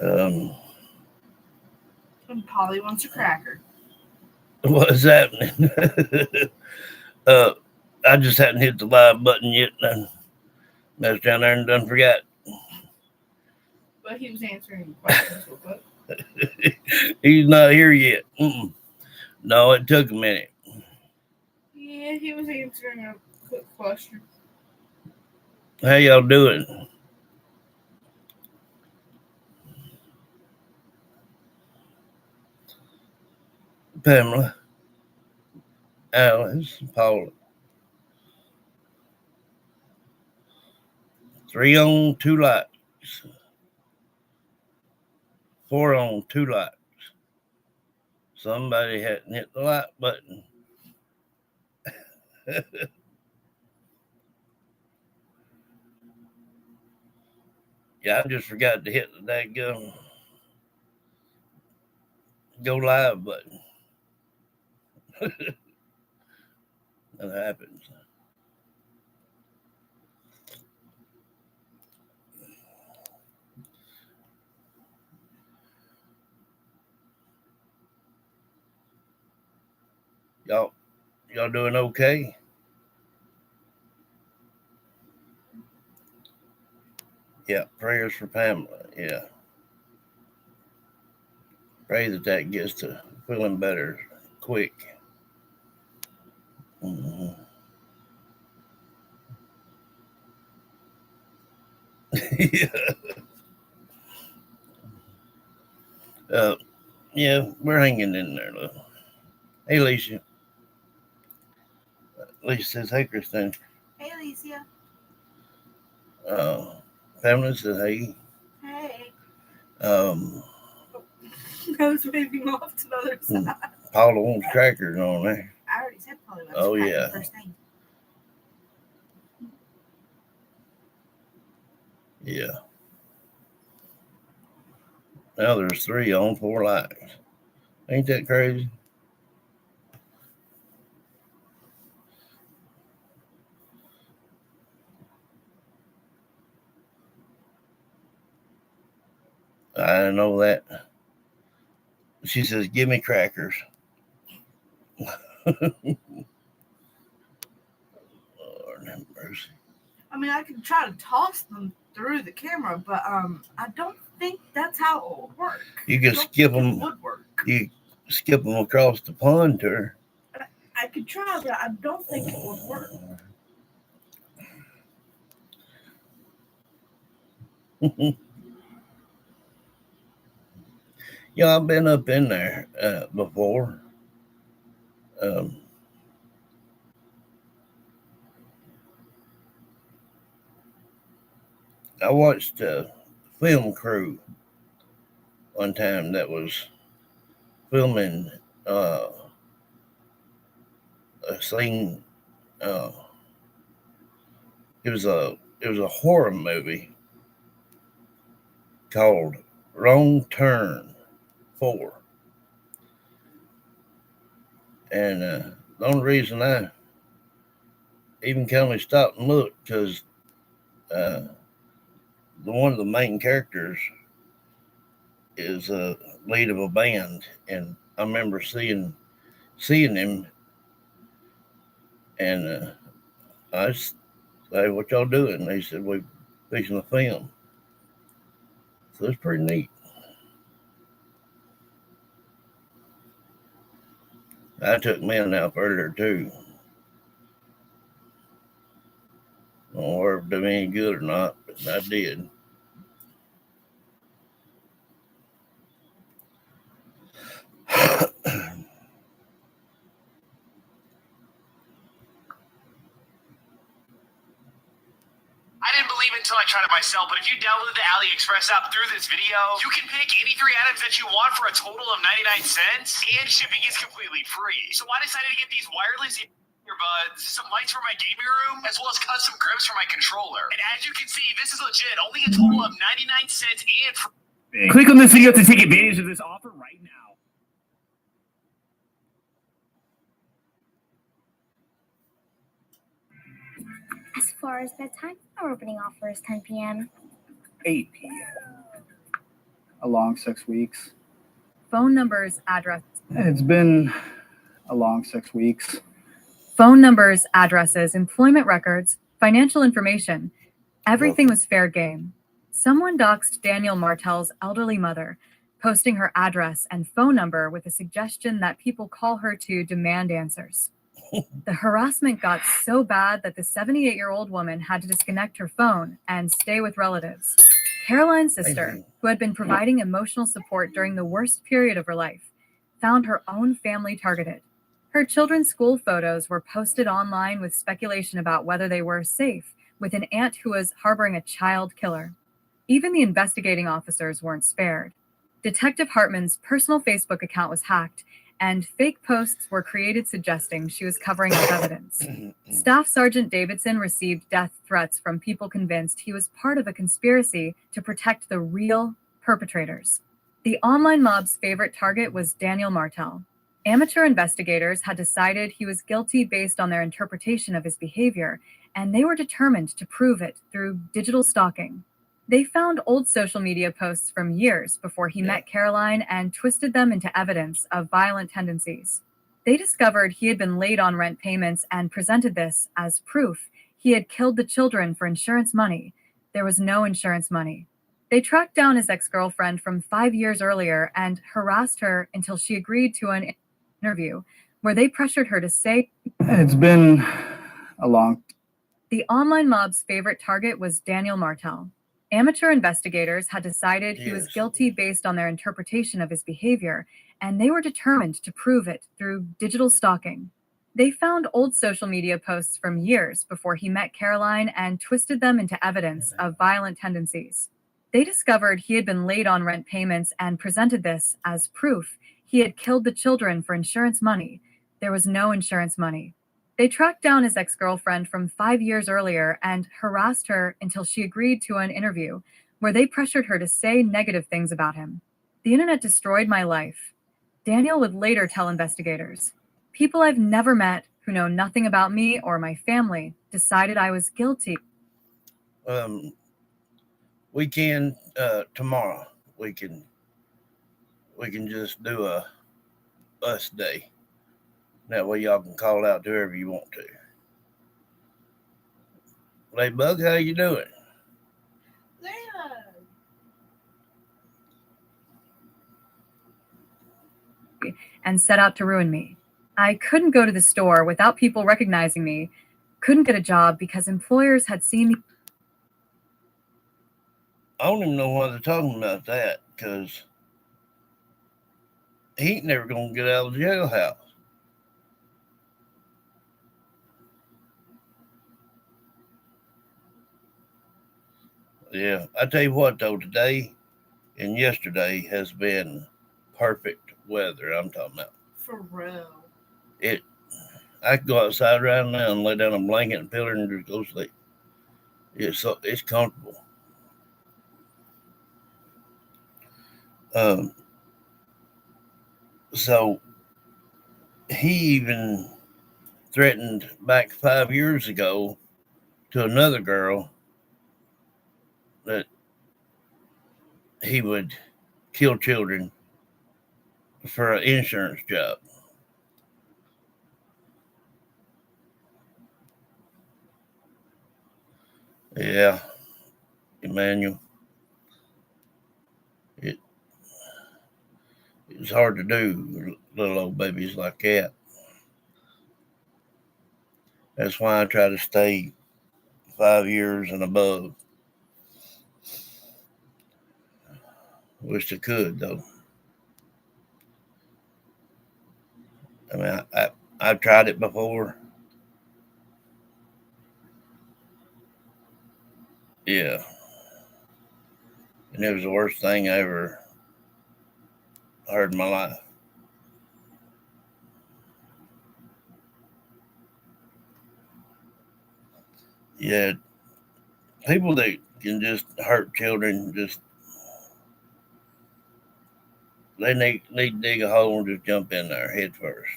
Um, And Polly wants a cracker. what's happening? uh, I just hadn't hit the live button yet. And messed down there and done forgot. But he was answering questions real quick. He's not here yet. Mm-mm. No, it took a minute. Yeah, he was answering a quick question. How y'all doing? Pamela, Alice, Paula. 3 on, 2 likes. 4 on, 2 likes. Somebody hadn't hit the like button. Yeah, I just forgot to hit the daggum go live button. That happens. Y'all doing okay? Yeah, prayers for Pamela. Yeah. Pray that gets to feeling better quick. Mm-hmm. Yeah. Uh, yeah, we're hanging in there, though. Hey, Alicia. Alicia says, hey, Christine. Hey, Alicia. Uh, Pamela says, hey. Hey. I was moving off to the other side. Paula wants crackers on there. I already said Polly wants crackers yeah. First thing. Yeah. Now there's 3 on, 4 likes. Ain't that crazy? I know that. She says, give me crackers. Lord have mercy. I mean, I could try to toss them through the camera, but I don't think that's how it will work. You could skip them. Would work. You skip them across the pond to her. I could try, but I don't think it would work. Yeah, I've been up in there before. I watched a film crew one time that was filming a scene. It was a horror movie called Wrong Turn 4. And the only reason I even kind of stopped and looked because one of the main characters is a lead of a band, and I remember seeing him, and I said, "Hey, what y'all doing?" And they said, "We're fixing a film." So it's pretty neat. I took me a nap earlier too. I don't know if it did me any good or not, but I did. I didn't believe it until I tried it myself, but if you download the AliExpress app through this video, you can pick any 3 items that you want for a total of 99 cents, and shipping is completely free. So I decided to get these wireless earbuds, some lights for my gaming room, as well as custom grips for my controller. And as you can see, this is legit, only a total of 99 cents and free. Click on this video to take advantage of this offer right now. As far as bedtime, our opening offer is 10 p.m. 8 p.m. a long 6 weeks. Phone numbers, address. It's been a long 6 weeks. Phone numbers, addresses, employment records, financial information. Everything was fair game. Someone doxed Daniel Martel's elderly mother, posting her address and phone number with a suggestion that people call her to demand answers. The harassment got so bad that the 78-year-old woman had to disconnect her phone and stay with relatives. Caroline's sister, who had been providing emotional support during the worst period of her life, found her own family targeted. Her children's school photos were posted online with speculation about whether they were safe with an aunt who was harboring a child killer. Even the investigating officers weren't spared. Detective Hartman's personal Facebook account was hacked, and fake posts were created suggesting she was covering up evidence. Staff Sergeant Davidson received death threats from people convinced he was part of a conspiracy to protect the real perpetrators. The online mob's favorite target was Daniel Martel. Amateur investigators had decided he was guilty based on their interpretation of his behavior, and they were determined to prove it through digital stalking. They found old social media posts from years before he met Caroline and twisted them into evidence of violent tendencies. They discovered he had been late on rent payments and presented this as proof he had killed the children for insurance money. There was no insurance money. They tracked down his ex-girlfriend from 5 years earlier and harassed her until she agreed to an interview where they pressured her to say, It's been a long. The online mob's favorite target was Daniel Martel. Amateur investigators had decided he was guilty based on their interpretation of his behavior, and they were determined to prove it through digital stalking. They found old social media posts from years before he met Caroline and twisted them into evidence of violent tendencies. They discovered he had been late on rent payments and presented this as proof he had killed the children for insurance money. There was no insurance money. They tracked down his ex-girlfriend from 5 years earlier and harassed her until she agreed to an interview where they pressured her to say negative things about him. The internet destroyed my life. Daniel would later tell investigators, people I've never met who know nothing about me or my family decided I was guilty. We can tomorrow. We can just do a us day. That way y'all can call out to whoever you want to. Ladybug, how you doing? And set out to ruin me. I couldn't go to the store without people recognizing me, couldn't get a job because employers had seen me. I don't even know why they're talking about that, because he ain't never going to get out of the jailhouse. Yeah, I tell you what, though, today and yesterday has been perfect weather. I'm talking about. For real. I can go outside right now and lay down a blanket and pillow and just go sleep. It's comfortable. So he even threatened back 5 years ago to another girl that he would kill children for an insurance job. Yeah, Emmanuel. It's hard to do, little old babies like that. That's why I try to stay 5 years and above. Wish I could, though. I mean, I've tried it before. Yeah. And it was the worst thing I ever heard in my life. Yeah. People that can just hurt children, they need to dig a hole and just jump in there head first.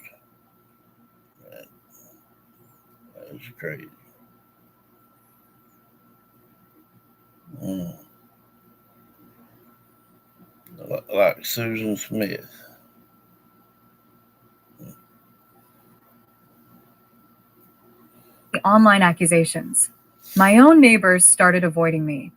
That's crazy. like Susan Smith. The online accusations. My own neighbors started avoiding me,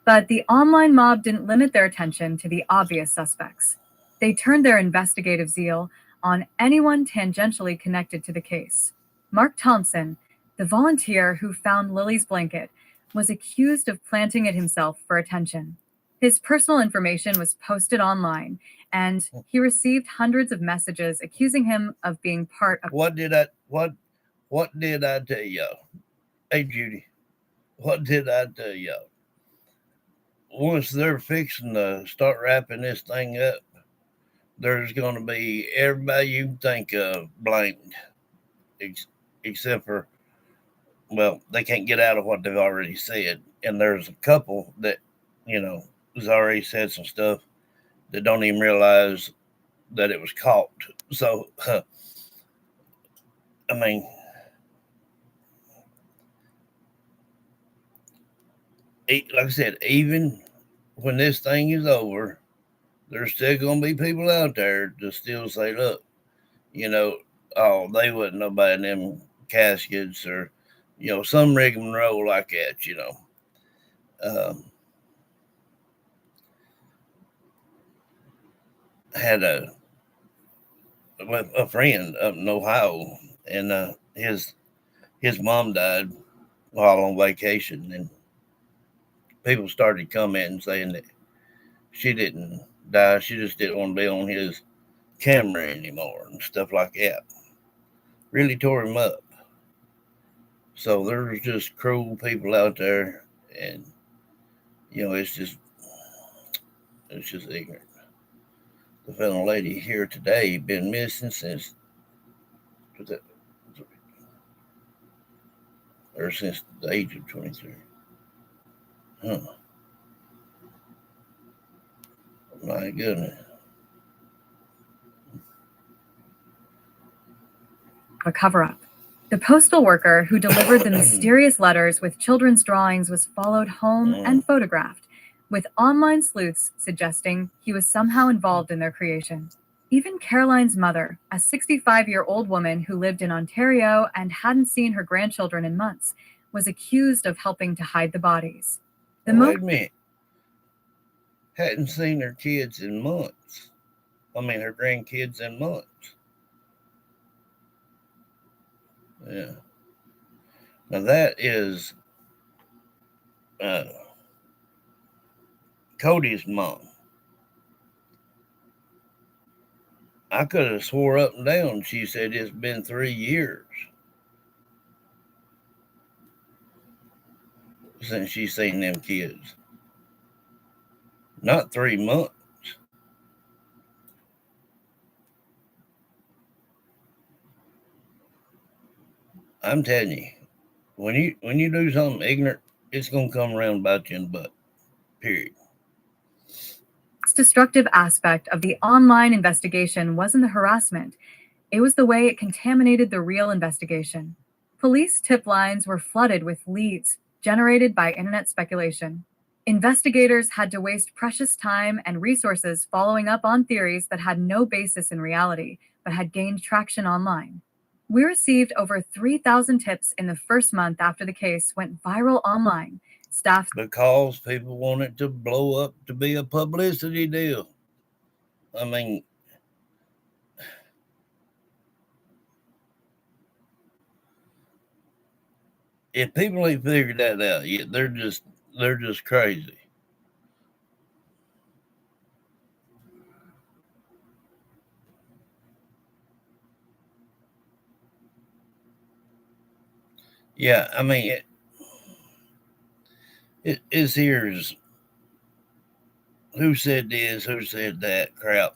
but the online mob didn't limit their attention to the obvious suspects. They turned their investigative zeal on anyone tangentially connected to the case. Mark Thompson, the volunteer who found Lily's blanket, was accused of planting it himself for attention. His personal information was posted online, and he received hundreds of messages accusing him of being part of. What did I tell y'all? Hey Judy, what did I tell y'all? Once they're fixing to start wrapping this thing up, there's going to be everybody you can think of blamed, except for, well, they can't get out of what they've already said. And there's a couple that, has already said some stuff that don't even realize that it was caught. So, I mean, like I said, even when this thing is over, there's still going to be people out there to still say, look, oh, they wouldn't know about them caskets or, some rig and roll like that, Had a friend up in Ohio, and his mom died while on vacation, and people started commenting saying that she didn't die, she just didn't want to be on his camera anymore and stuff like that. Really tore him up. So there's just cruel people out there, and it's just ignorant. The fellow lady here today been missing since the age of 23. Huh. My goodness. A cover-up. The postal worker who delivered the mysterious letters with children's drawings was followed home and photographed, with online sleuths suggesting he was somehow involved in their creation. Even Caroline's mother, a 65-year-old woman who lived in Ontario and hadn't seen her grandchildren in months, was accused of helping to hide the bodies. Wait a minute. Hadn't seen her kids in months. I mean, her grandkids in months. Yeah. Now that is Cody's mom. I could have swore up and down she said it's been 3 years since she's seen them kids. Not 3 months. I'm telling you, when you do something ignorant, it's gonna come around and bite you in the butt. Period. Destructive aspect of the online investigation wasn't the harassment. It was the way it contaminated the real investigation. Police tip lines were flooded with leads generated by internet speculation. Investigators had to waste precious time and resources following up on theories that had no basis in reality, but had gained traction online. We received over 3,000 tips in the first month after the case went viral online. Staff, because people want it to blow up to be a publicity deal. I mean, if people ain't figured that out yet, they're just crazy. Yeah, I mean, it's here's who said this, who said that crap.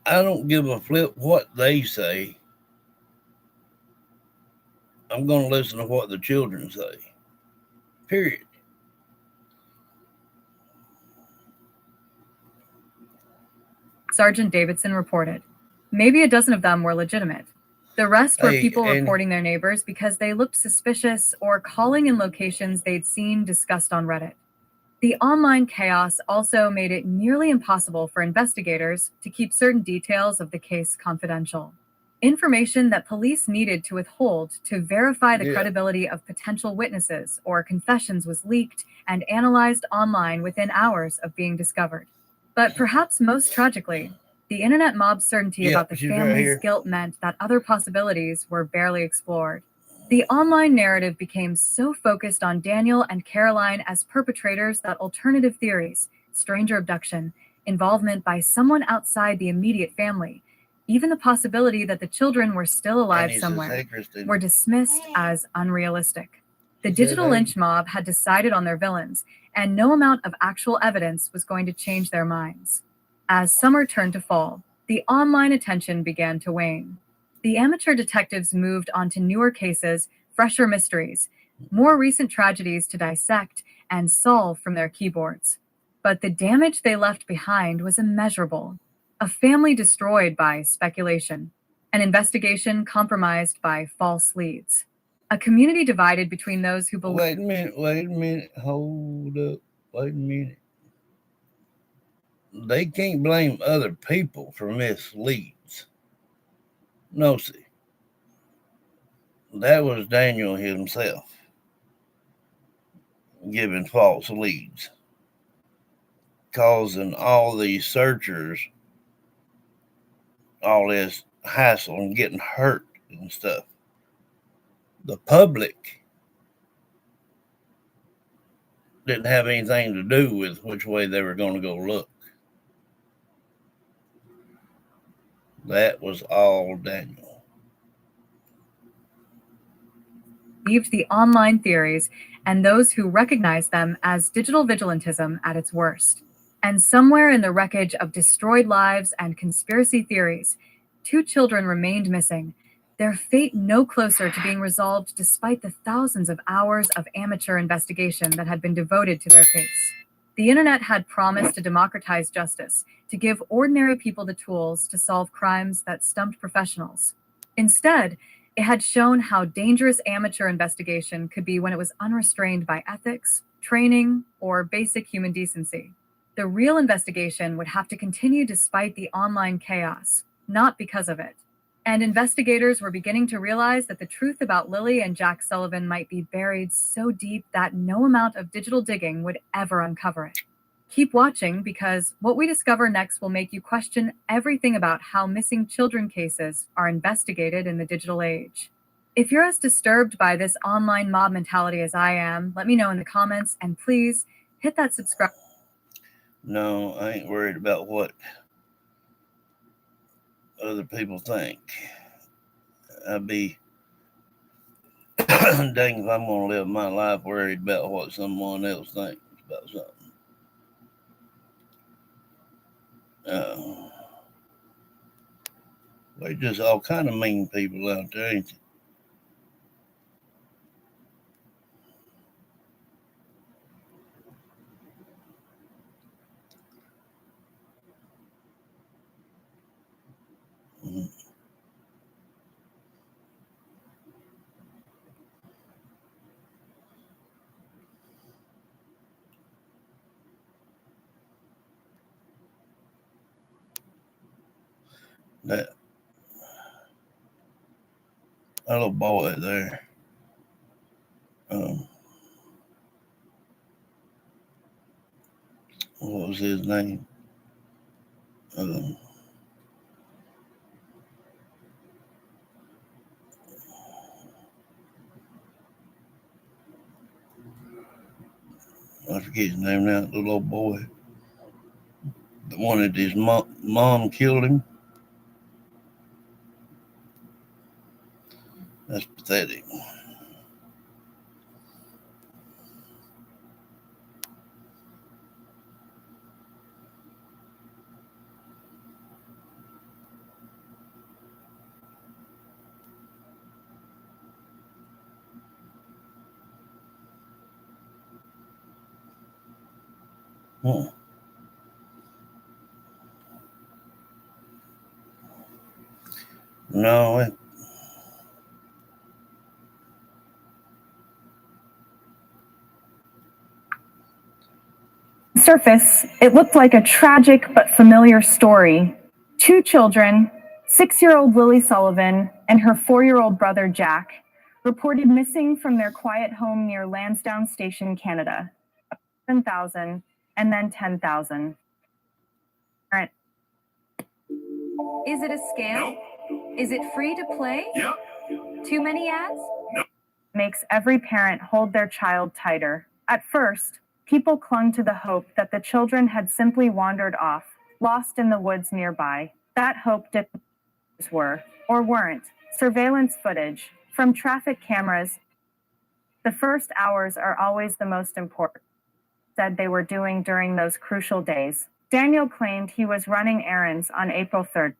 I don't give a flip what they say. I'm going to listen to what the children say. Period. Sergeant Davidson reported. Maybe a dozen of them were legitimate. The rest were people reporting their neighbors because they looked suspicious or calling in locations they'd seen discussed on Reddit. The online chaos also made it nearly impossible for investigators to keep certain details of the case confidential. Information that police needed to withhold to verify the Yeah. credibility of potential witnesses or confessions was leaked and analyzed online within hours of being discovered. But perhaps most tragically, the internet mob's certainty Yep, about the she's right family's here. guilt meant that other possibilities were barely explored. The online narrative became so focused on Daniel and Caroline as perpetrators that alternative theories, stranger abduction, involvement by someone outside the immediate family, even the possibility that the children were still And alive he says, somewhere, "Hey, Christine." were dismissed as unrealistic. The She said, digital "Hey." lynch mob had decided on their villains, and no amount of actual evidence was going to change their minds. As summer turned to fall, the online attention began to wane. The amateur detectives moved on to newer cases, fresher mysteries, more recent tragedies to dissect and solve from their keyboards. But the damage they left behind was immeasurable. A family destroyed by speculation, an investigation compromised by false leads, a community divided between those who believe. Wait a minute, hold up, wait a minute. They can't blame other people for misleads. No, see, that was Daniel himself giving false leads, causing all these searchers all this hassle and getting hurt and stuff. The public didn't have anything to do with which way they were going to go look. That was all Daniel. Believed the online theories and those who recognized them as digital vigilantism at its worst. And somewhere in the wreckage of destroyed lives and conspiracy theories, 2 children remained missing, their fate no closer to being resolved despite the thousands of hours of amateur investigation that had been devoted to their case. The internet had promised to democratize justice, to give ordinary people the tools to solve crimes that stumped professionals. Instead, it had shown how dangerous amateur investigation could be when it was unrestrained by ethics, training, or basic human decency. The real investigation would have to continue despite the online chaos, not because of it. And investigators were beginning to realize that the truth about Lily and Jack Sullivan might be buried so deep that no amount of digital digging would ever uncover it. Keep watching, because what we discover next will make you question everything about how missing children cases are investigated in the digital age. If you're as disturbed by this online mob mentality as I am, let me know in the comments, and please hit that subscribe. No, I ain't worried about what other people think. I'd be dang if I'm going to live my life worried about what someone else thinks about something. There's just all kind of mean people out there, ain't there? That little boy there. What was his name? I forget his name now. The little boy, the one that his mom killed him. That's pathetic. Hmm. No, surface, it looked like a tragic but familiar story. Two children, 6-year-old Lily Sullivan and her 4-year-old brother Jack, reported missing from their quiet home near Lansdowne Station, Canada. 7,000 and then 10,000. Is it a scam? Is it free to play? Yep. Too many ads? No. Makes every parent hold their child tighter. At first, people clung to the hope that the children had simply wandered off, lost in the woods nearby. That hope were, or weren't, surveillance footage from traffic cameras. The first hours are always the most important, said they were doing during those crucial days. Daniel claimed he was running errands on April 3rd.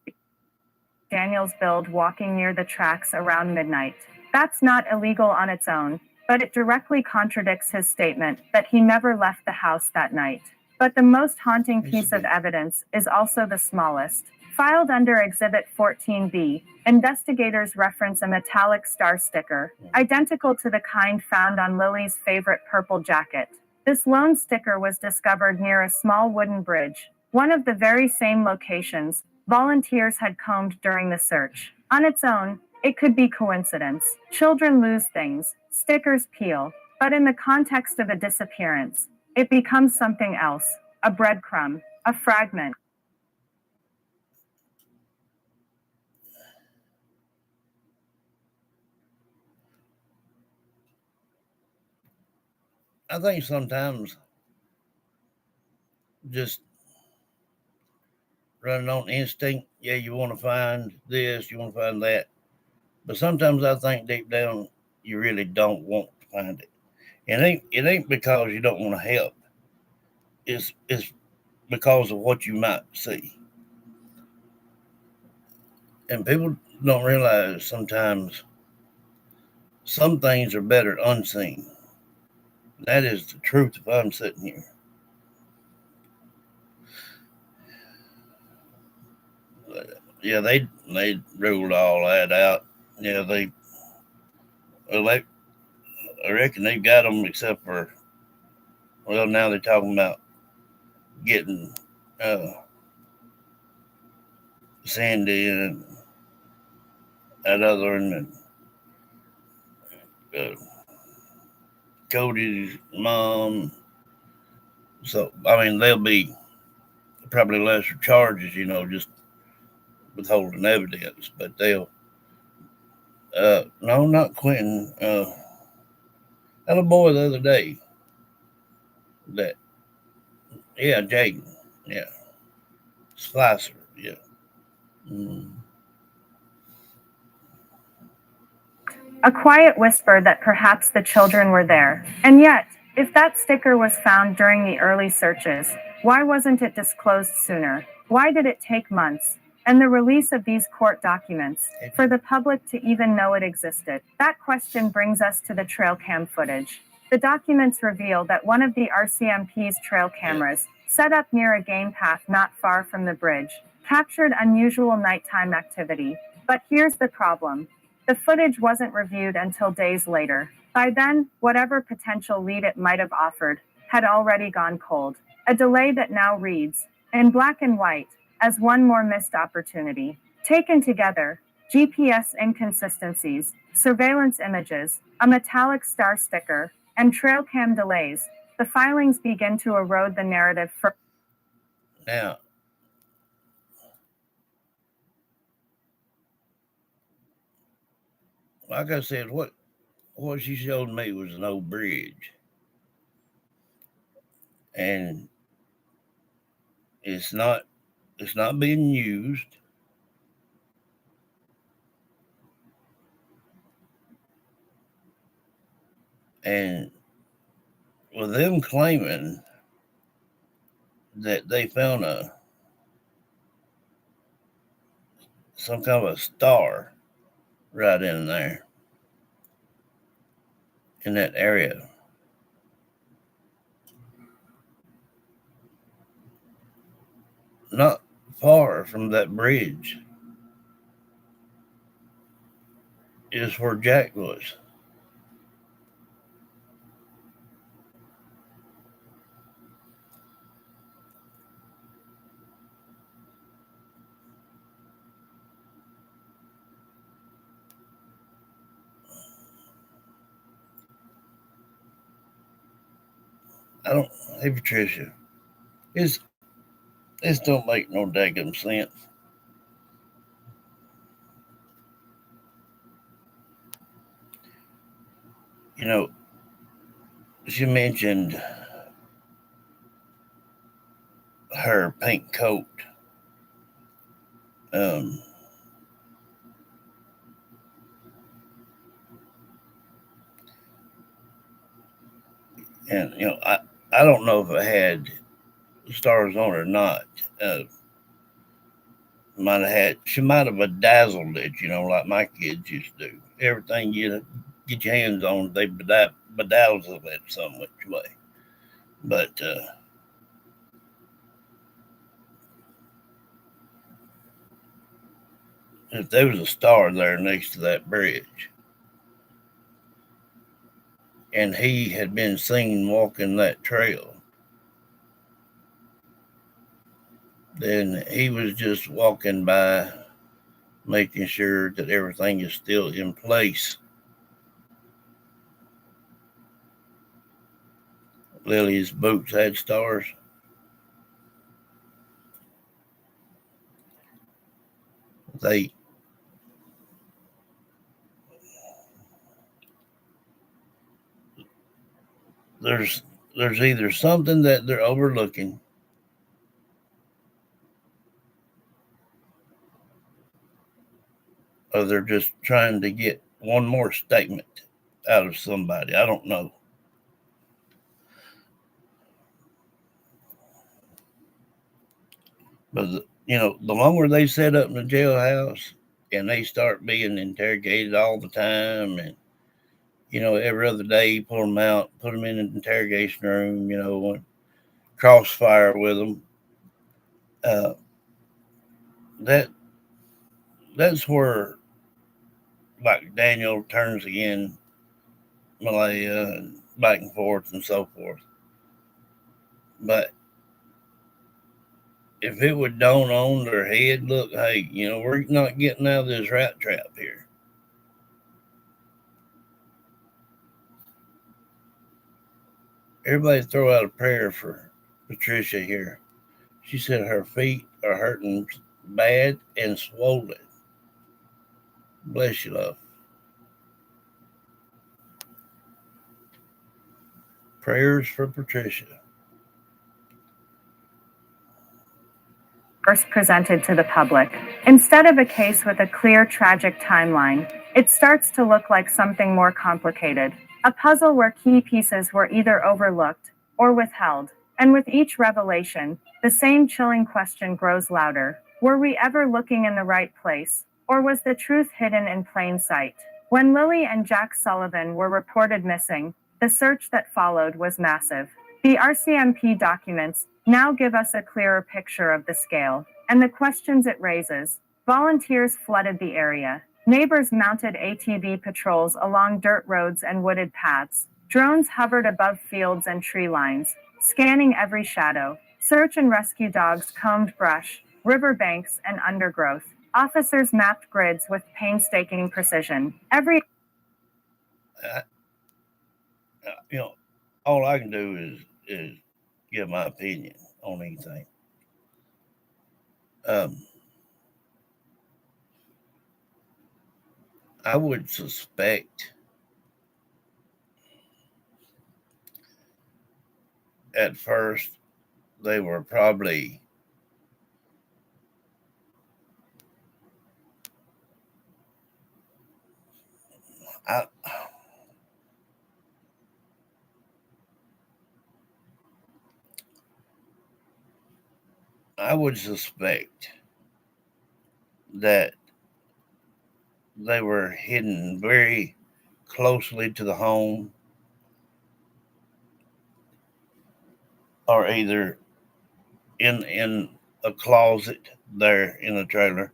Daniel's billed walking near the tracks around midnight. That's not illegal on its own, but it directly contradicts his statement that he never left the house that night. But the most haunting piece of evidence is also the smallest. Filed under Exhibit 14B, investigators reference a metallic star sticker, identical to the kind found on Lily's favorite purple jacket. This lone sticker was discovered near a small wooden bridge, one of the very same locations volunteers had combed during the search. On its own, it could be coincidence. Children lose things, stickers peel, but in the context of a disappearance, it becomes something else, a breadcrumb, a fragment. I think sometimes just running on instinct, yeah, you want to find this, you want to find that. But sometimes I think deep down you really don't want to find it. It ain't because you don't want to help. It's because of what you might see. And people don't realize sometimes some things are better unseen. That is the truth if I'm sitting here. Yeah, they ruled all that out. Yeah, I reckon they've got them except for, well, now they're talking about getting Sandy and that other and Cody's mom. So, I mean, they'll be probably lesser charges, just withholding evidence, but they'll, no, not Quentin. Had a boy the other day that, yeah, Jaden, yeah, Slicer, yeah. A quiet whisper that perhaps the children were there. And yet, if that sticker was found during the early searches, why wasn't it disclosed sooner? Why did it take months? And the release of these court documents for the public to even know it existed? That question brings us to the trail cam footage. The documents reveal that one of the RCMP's trail cameras, set up near a game path not far from the bridge, captured unusual nighttime activity. But here's the problem. The footage wasn't reviewed until days later. By then, whatever potential lead it might have offered had already gone cold. A delay that now reads, in black and white, as one more missed opportunity. Taken together, GPS inconsistencies, surveillance images, a metallic star sticker, and trail cam delays, the filings begin to erode the narrative for. Now, like I said, what she showed me was an old bridge, and it's not being used. And with them claiming that they found some kind of a star right in there in that area. Not far from that bridge is where Jack was. I don't. Hey, Patricia, it's this don't make no daggum sense. You know, she mentioned her pink coat. Um, and I don't know if it had stars on it or not. Uh, might have had. She might have bedazzled it. Like my kids used to do. Everything you get your hands on, they bedazzle it some which way. But if there was a star there next to that bridge, and he had been seen walking that trail, then he was just walking by, making sure that everything is still in place. Lily's boots had stars. They there's there's either something that they're overlooking, or they're just trying to get one more statement out of somebody. I don't know. But the longer they set up in the jailhouse and they start being interrogated all the time, and every other day, pull them out, put them in an interrogation room, and crossfire with them. Uh, that that's where, like, Daniel turns again, Malaya, back and forth and so forth. But if it would dawn on their head, look, hey, we're not getting out of this rat trap here. Everybody throw out a prayer for Patricia here. She said her feet are hurting bad and swollen. Bless you, love. Prayers for Patricia. First presented to the public. Instead of a case with a clear, tragic timeline, it starts to look like something more complicated. A puzzle where key pieces were either overlooked or withheld. And with each revelation, the same chilling question grows louder. Were we ever looking in the right place? Or was the truth hidden in plain sight? When Lily and Jack Sullivan were reported missing, the search that followed was massive. The RCMP documents now give us a clearer picture of the scale and the questions it raises. Volunteers flooded the area. Neighbors mounted ATV patrols along dirt roads and wooded paths. Drones hovered above fields and tree lines, scanning every shadow. Search and rescue dogs combed brush, riverbanks, and undergrowth. Officers mapped grids with painstaking precision. I, all I can do is give my opinion on anything. I would suspect at first they were probably I I would suspect that they were hidden very closely to the home, or either in a closet there in the trailer.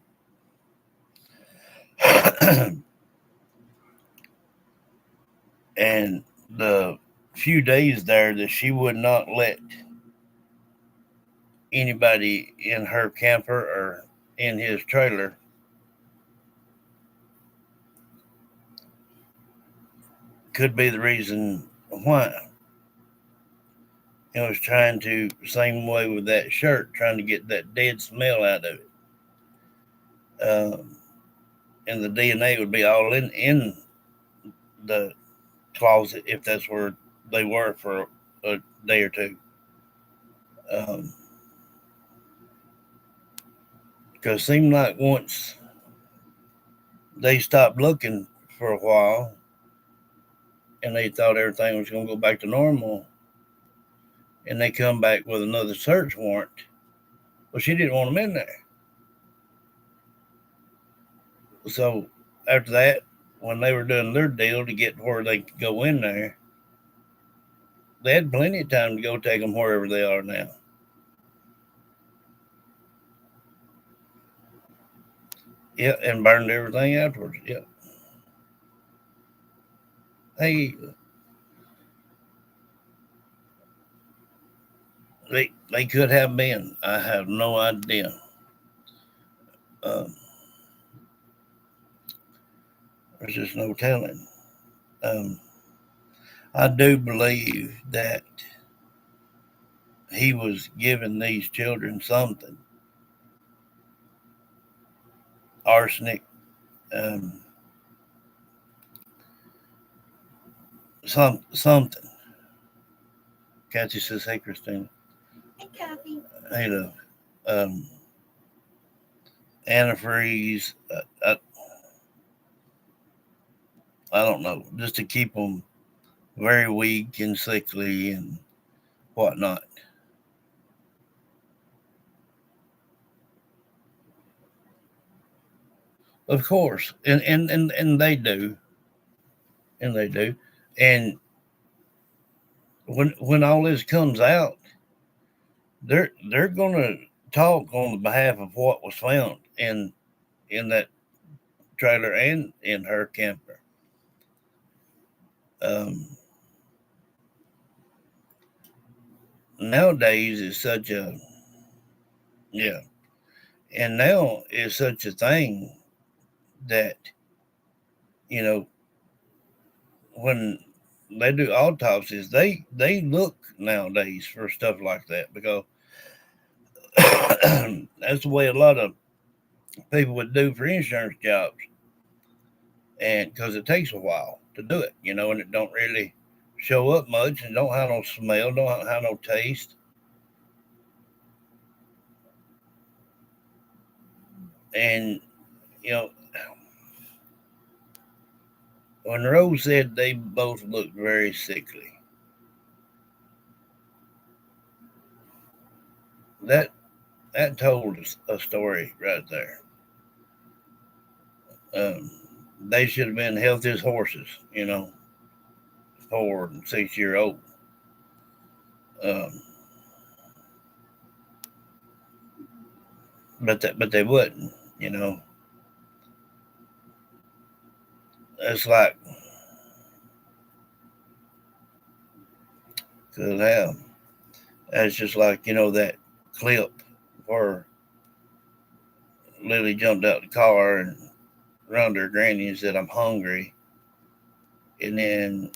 And the few days there that she would not let anybody in her camper or in his trailer could be the reason why. and was trying to, same way with that shirt, trying to get that dead smell out of it. And the DNA would be all in the closet if that's where they were for a day or two. Because it seemed like once they stopped looking for a while and they thought everything was going to go back to normal, and they come back with another search warrant, well, she didn't want them in there. So after that, when they were doing their deal to get to where they could go in there, they had plenty of time to go take them wherever they are now. Yeah, and burned everything afterwards. Yeah. Hey, they could have been. I have no idea. There's just no telling. I do believe that he was giving these children something. Arsenic, something. Kathy says, "Hey, Christina." Hey, Kathy. Hey, love. Antifreeze. I don't know, just to keep them very weak and sickly and whatnot. Of course, and they do, and when all this comes out, they're gonna talk on the behalf of what was found in that trailer and in her camper. Nowadays is such a and now is such a thing that, you know, when they do autopsies, they look nowadays for stuff like that, because that's the way a lot of people would do for insurance jobs, and because it takes a while to do it, you know, and it don't really show up much, and don't have no smell, don't have no taste. And you know, when Rose said they both looked very sickly, that told us a story right there. They should have been healthy as horses, you know, 4 and 6 year old. Um, but they wouldn't, you know. It's like could have. That's just like, you know, that clip where Lily jumped out the car and run to her granny and said, "I'm hungry." And then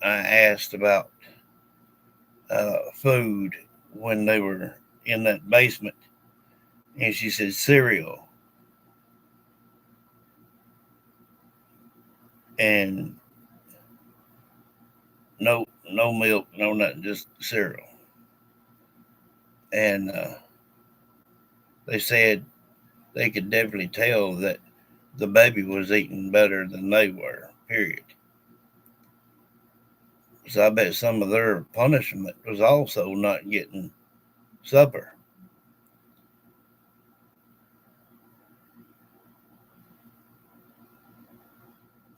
I asked about food when they were in that basement, and she said cereal. And no milk, no nothing, just cereal. And they said they could definitely tell that the baby was eating better than they were, period. So I bet some of their punishment was also not getting supper.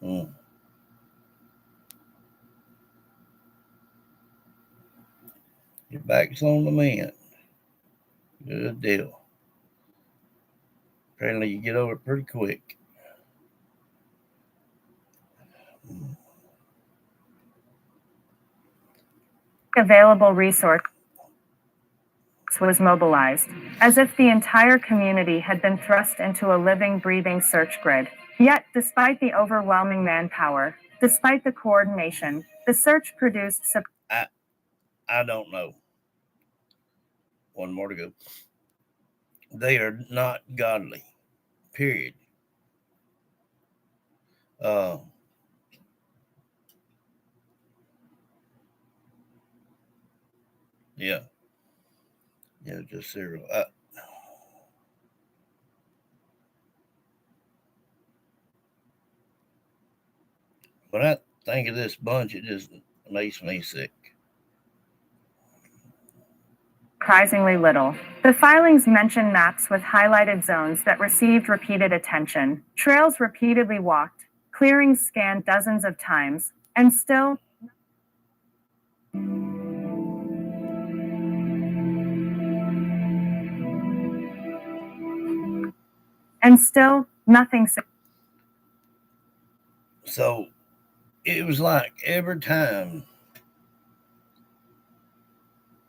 Mm. Your back's on the mend. Good deal. Apparently you get over it pretty quick. Available resource was mobilized, as if the entire community had been thrust into a living, breathing search grid. Yet, despite the overwhelming manpower, despite the coordination, the search produced I don't know. One more to go. They are not godly. Period. Uh, yeah, yeah, just zero. When I think of this bunch, it just makes me sick. Surprisingly little. The filings mention maps with highlighted zones that received repeated attention, trails repeatedly walked, clearings scanned dozens of times, and still nothing. So it was like every time,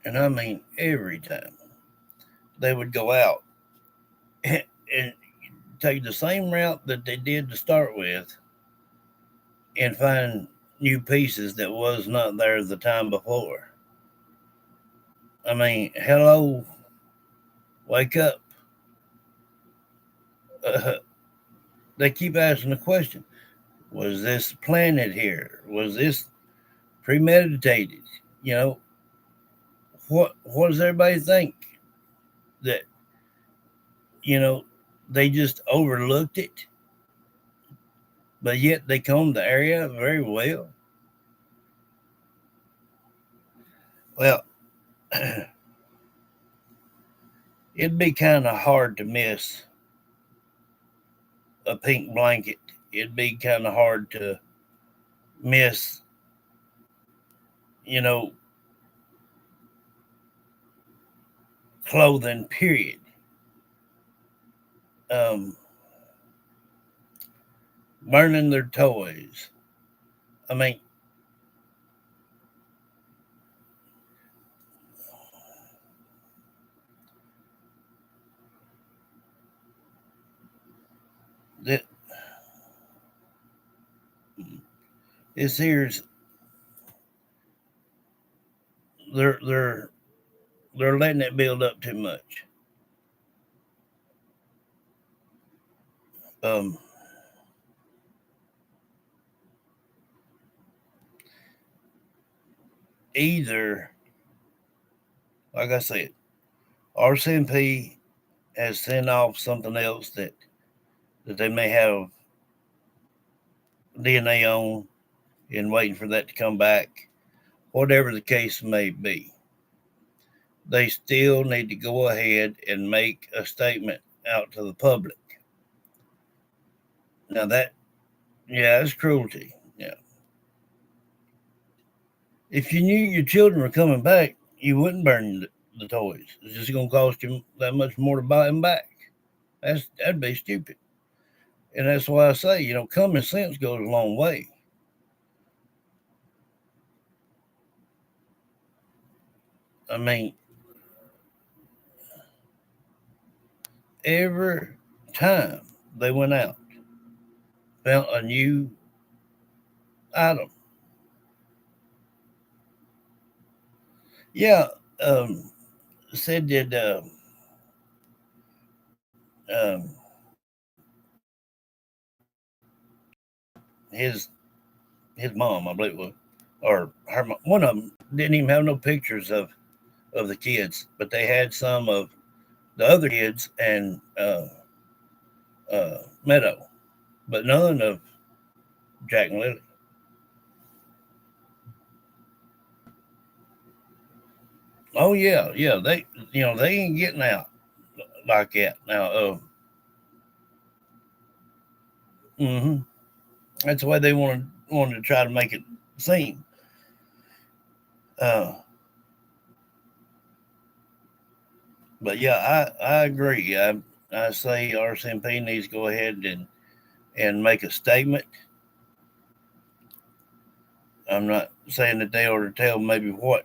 and I mean every time, they would go out and take the same route that they did to start with and find new pieces that was not there the time before. I mean, hello, wake up. Uh, they keep asking the question: was this planted here? Was this premeditated? You know, what does everybody think? That, you know, they just overlooked it, but yet they combed the area very well. Well, it'd be kind of hard to miss a pink blanket. It'd be kind of hard to miss, you know, clothing, period. Um, Burning their toys. I mean, th- this here's they're they're they're letting it build up too much. Um, Either, like I said, RCMP has sent off something else that they may have DNA on and waiting for that to come back. Whatever the case may be, they still need to go ahead and make a statement out to the public. Now that, yeah, it's cruelty. Yeah. If you knew your children were coming back, you wouldn't burn the toys. It's just going to cost you that much more to buy them back. That'd be stupid. And that's why I say, common sense goes a long way. I mean, every time they went out, found a new item. Yeah, said that um, his his mom, I believe it was, or one of them didn't even have no pictures of the kids, but they had some of the other kids and Meadow, but none of Jack and Lily. Oh yeah, yeah, they ain't getting out like that now. Mm-hmm. That's the way they wanted to try to make it seem. Uh, but yeah, I agree. I say RCMP needs to go ahead and make a statement. I'm not saying that they ought to tell maybe what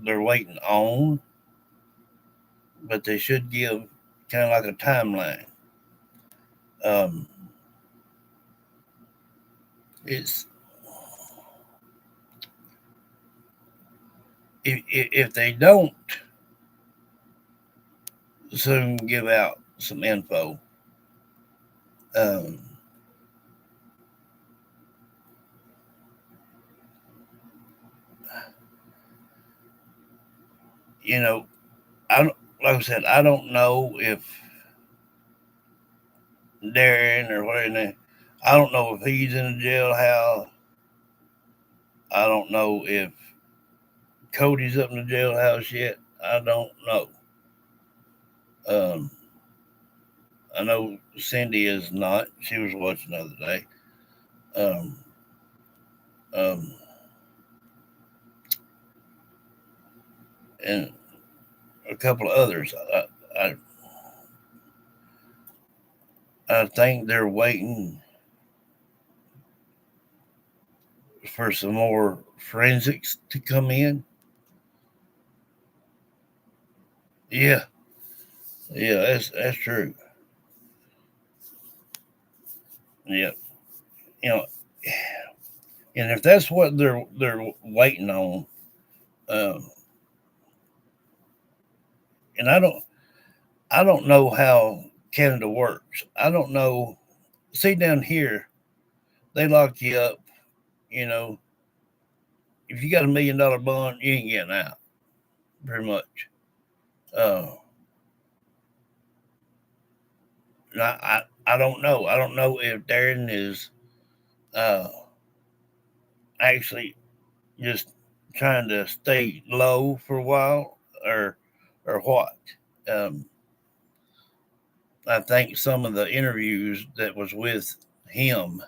they're waiting on, but they should give kind of like a timeline. Um, it's if they don't soon give out some info, um, you know, like I said, I don't know if Darren or whatever. I don't know if he's in a jailhouse. I don't know if Cody's up in the jailhouse yet. I don't know. Um, I know Cindy is not. She was watching the other day. Um, um, and a couple of others. I, I think they're waiting for some more forensics to come in. Yeah, yeah, that's true. Yeah, you know, and if that's what they're waiting on, um, and I don't know how Canada works. I don't know. See down here, they lock you up. You know, if you got $1 million bond, you ain't getting out. Pretty much. Uh, I don't know. I don't know if Darren is uh, actually just trying to stay low for a while or what. Um, I think some of the interviews that was with him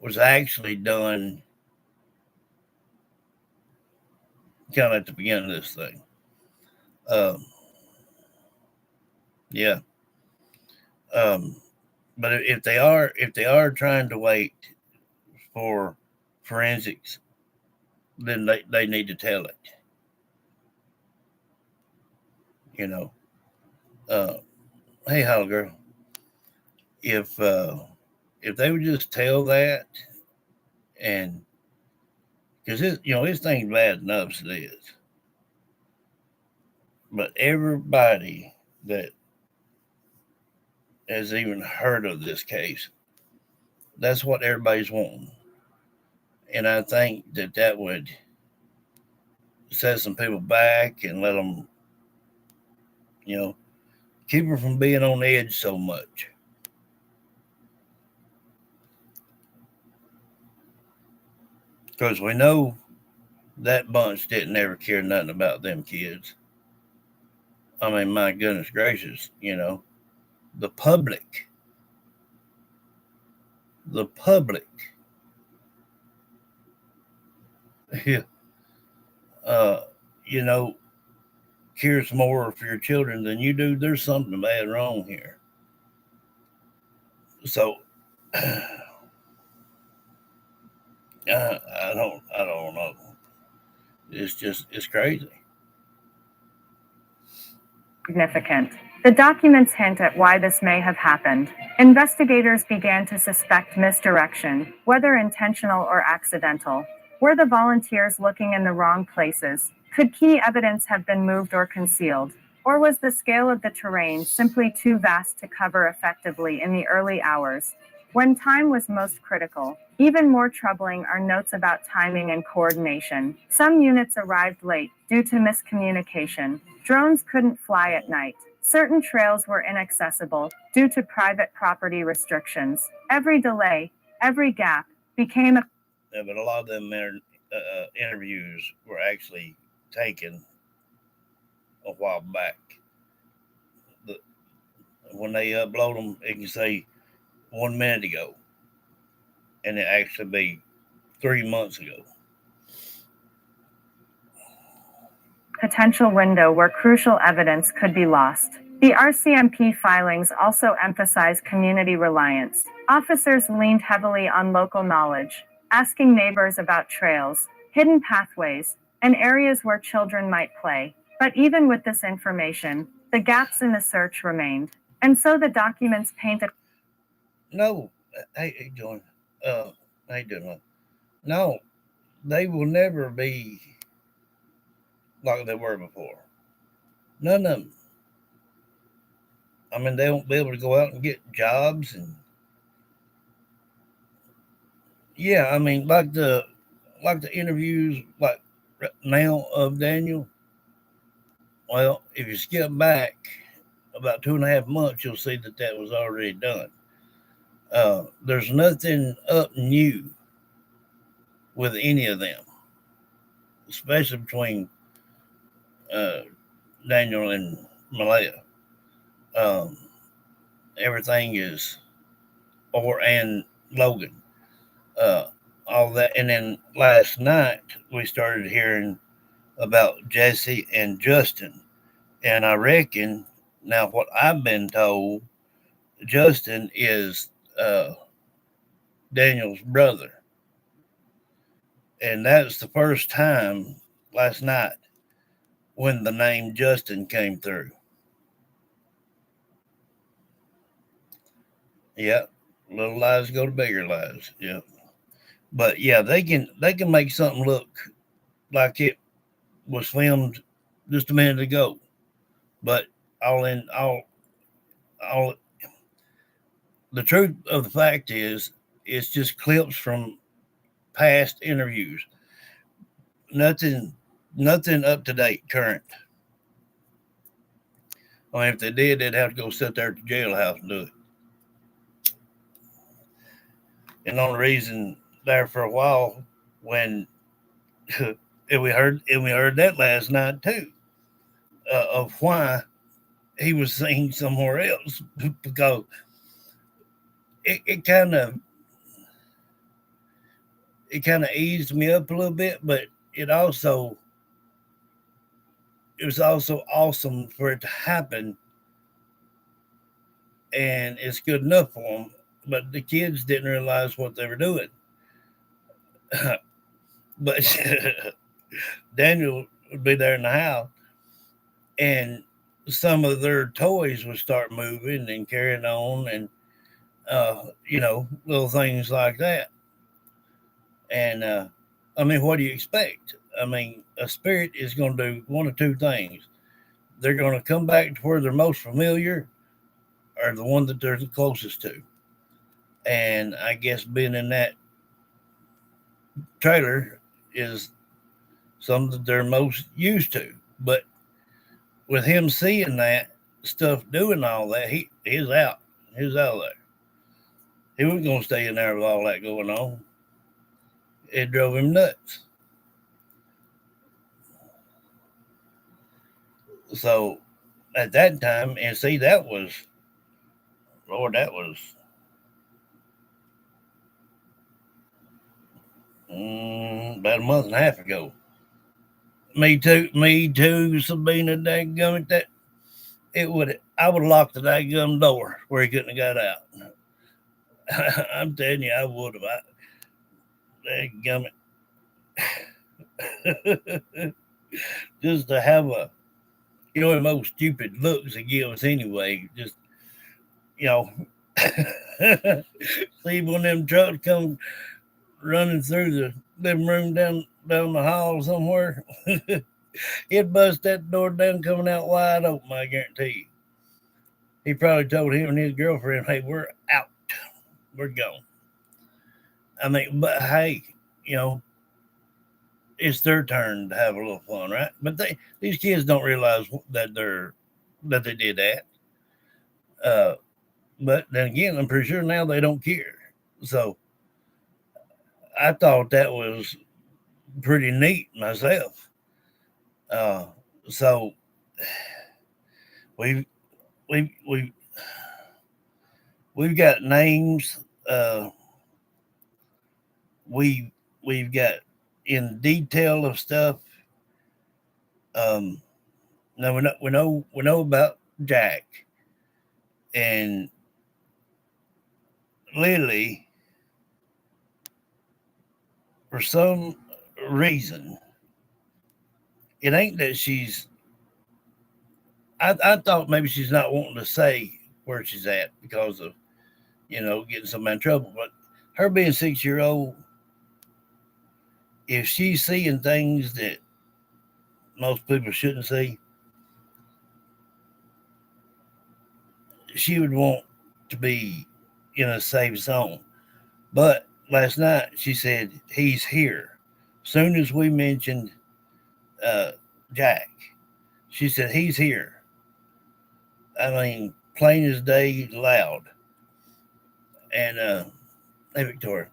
was actually done kind of at the beginning of this thing. Um, yeah. Um, but if they are trying to wait for forensics, then they need to tell it. You know. Uh, hey, Holly girl, if if they would just tell that, and because this thing's bad enough as it is, but everybody that has even heard of this case, that's what everybody's wanting, and I think that would set some people back and let them, you know, keep them from being on edge so much. Because we know that bunch didn't ever care nothing about them kids. I mean, my goodness gracious, the public, the public, yeah, uh, you know, cares more for your children than you do. There's something bad wrong here. So, I don't know. It's crazy. Significant. The documents hint at why this may have happened. Investigators began to suspect misdirection, whether intentional or accidental. Were the volunteers looking in the wrong places? Could key evidence have been moved or concealed? Or was the scale of the terrain simply too vast to cover effectively in the early hours, when time was most critical? Even more troubling are notes about timing and coordination. Some units arrived late due to miscommunication. Drones couldn't fly at night. Certain trails were inaccessible due to private property restrictions. Every delay, every gap became a Yeah, but a lot of them interviews were actually taken a while back. The, when they upload them, it can say 1 minute ago, and it actually be 3 months ago. potential window where crucial evidence could be lost. The RCMP filings also emphasize community reliance. Officers leaned heavily on local knowledge, asking neighbors about trails, hidden pathways, and areas where children might play. But even with this information, the gaps in the search remained. And so the documents paint a No, hey, John, how you doing? No, they will never be like they were before. None of them. I mean, they won't be able to go out and get jobs, and yeah, I mean, like the interviews like now of Daniel. Well, if you skip back about 2.5 months, you'll see that that was already done. There's nothing up new with any of them, especially between uh, Daniel and Malaya. Um, Everything is, or and Logan, uh, all that. And then last night we started hearing about Jesse and Justin, and I reckon now what I've been told, Justin is Daniel's brother, and that's the first time last night when the name Justin came through. Yeah, little lies go to bigger lies. Yeah, but yeah, they can make something look like it was filmed just a minute ago, but all in all, the truth of the fact is, it's just clips from past interviews. Nothing, nothing up to date, current. I mean, if they did, they'd have to go sit there at the jailhouse and do it. And the only reason there for a while when and we heard that last night too, of why he was seen somewhere else because it kind of it kind of eased me up a little bit, but it also it was also awesome for it to happen, and it's good enough for them. But the kids didn't realize what they were doing. But Daniel would be there in the house, and some of their toys would start moving and carrying on, and little things like that. And I mean, what do you expect? I mean, a spirit is going to do one of two things. They're going to come back to where they're most familiar, or the one that they're the closest to. And I guess being in that trailer is something that they're most used to. But with him seeing that stuff, doing all that, he's out. He's out of there. He wasn't going to stay in there with all that going on. It drove him nuts. So at that time, and see, that was, Lord, that was about a month and a half ago. Me too, Sabina, dadgummit, that I would have locked the dadgum door where he couldn't have got out. I'm telling you, I would have. Dadgummit. Just to have the most stupid looks he gives anyway. Just, you know, see one of them trucks come running through the living room down the hall somewhere. He'd bust that door down coming out wide open, I guarantee you. He probably told him and his girlfriend, hey, we're out. We're gone. I mean, but hey, you know, it's their turn to have a little fun, right? But these kids don't realize that they did that. Uh, but then again, I'm pretty sure now they don't care. So I thought that was pretty neat myself. Uh, so we we we've got names. We've got in detail of stuff. Um, Now we know about Jack and Lily. For some reason, it ain't that she's. I thought maybe she's not wanting to say where she's at because of getting somebody in trouble. But her being 6 year old, if she's seeing things that most people shouldn't see, she would want to be in a safe zone. But last night she said he's here. Soon as we mentioned uh, Jack, she said he's here. I mean, plain as day, loud. And hey, Victoria,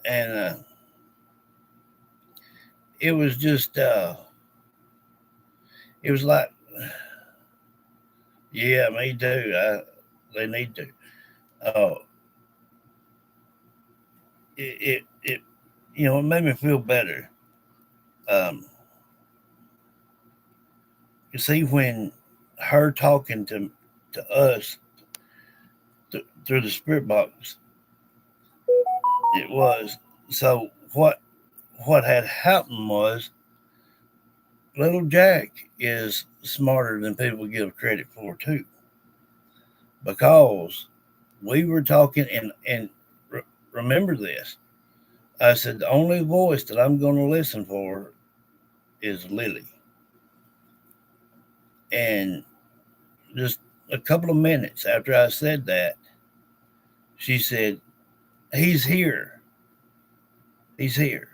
and it was just, it was like, yeah, me too. They need to. Uh, it, it made me feel better. Um, you see, when her talking to us through the spirit box, it was so. What had happened was little Jack is smarter than people give credit for too, because we were talking and remember this. I said the only voice that I'm going to listen for is Lily, and just a couple of minutes after I said that, she said, "He's here. He's here,"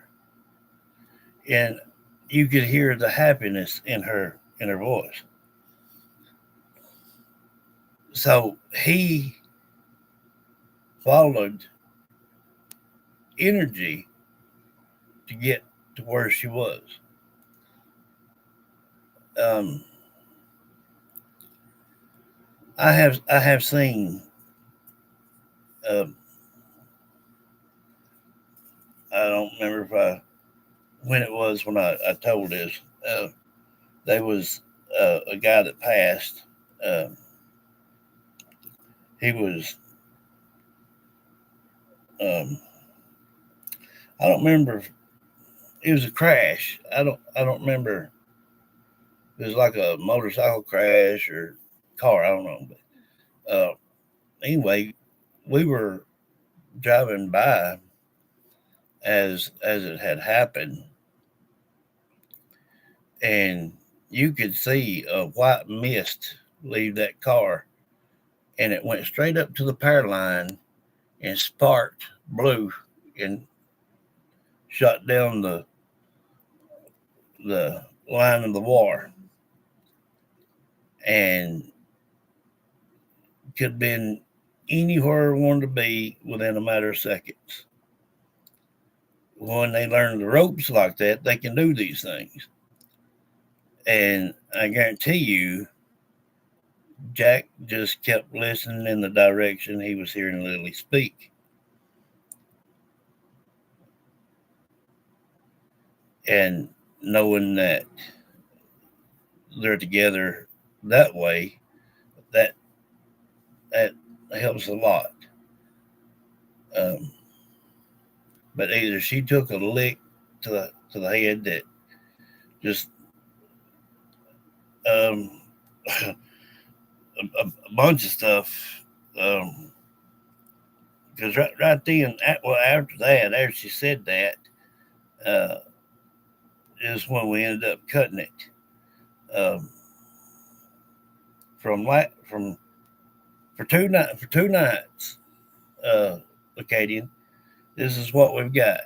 and you could hear the happiness in her voice. So he followed energy to get to where she was. Um, I have seen. Uh, I don't remember if I when it was when I told this. There was a guy that passed. Uh, he was. Um, I don't remember. It was a crash. I don't remember. It was like a motorcycle crash or car. I don't know. But anyway, we were driving by as it had happened, and you could see a white mist leave that car, and it went straight up to the power line and sparked blue and shot down the line of the wire, and could have been anywhere we wanted to be within a matter of seconds. When they learn the ropes like that, they can do these things. And I guarantee you, Jack just kept listening in the direction he was hearing Lily speak. And knowing that they're together that way, that that helps a lot. Um, but either she took a lick to the head that just um, a bunch of stuff. Because right then, well, after she said that, uh, is when we ended up cutting it. Um, from for two nights, Acadian. This is what we've got.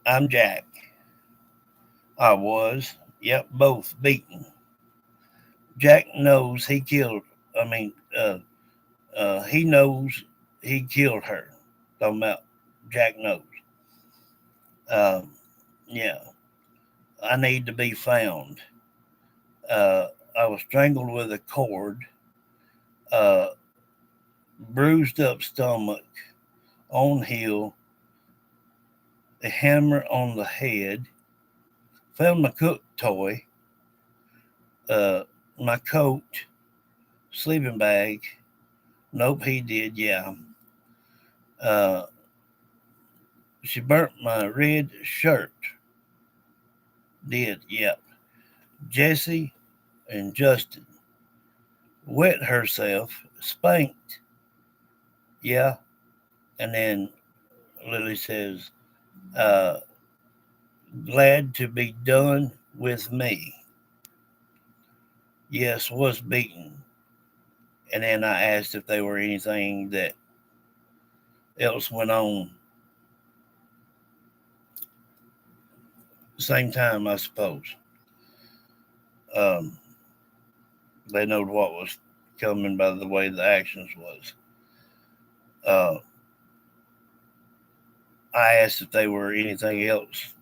I'm Jack. I was, yep, both beaten. Jack knows he killed. I mean, he knows he killed her. Talking about Jack knows. Um, yeah, I need to be found. I was strangled with a cord, uh, bruised up stomach, on heel, a hammer on the head, found my cook toy, uh, my coat, sleeping bag. Nope, he did, yeah. Uh, she burnt my red shirt. Did, yep. Jesse and Justin wet herself, spanked, yeah. And then Lily says, uh, glad to be done with me. Yes, was beaten. And then I asked if there were anything that else went on. Same time, I suppose. Um, they knowed what was coming by the way the actions was. Uh, I asked if they were anything else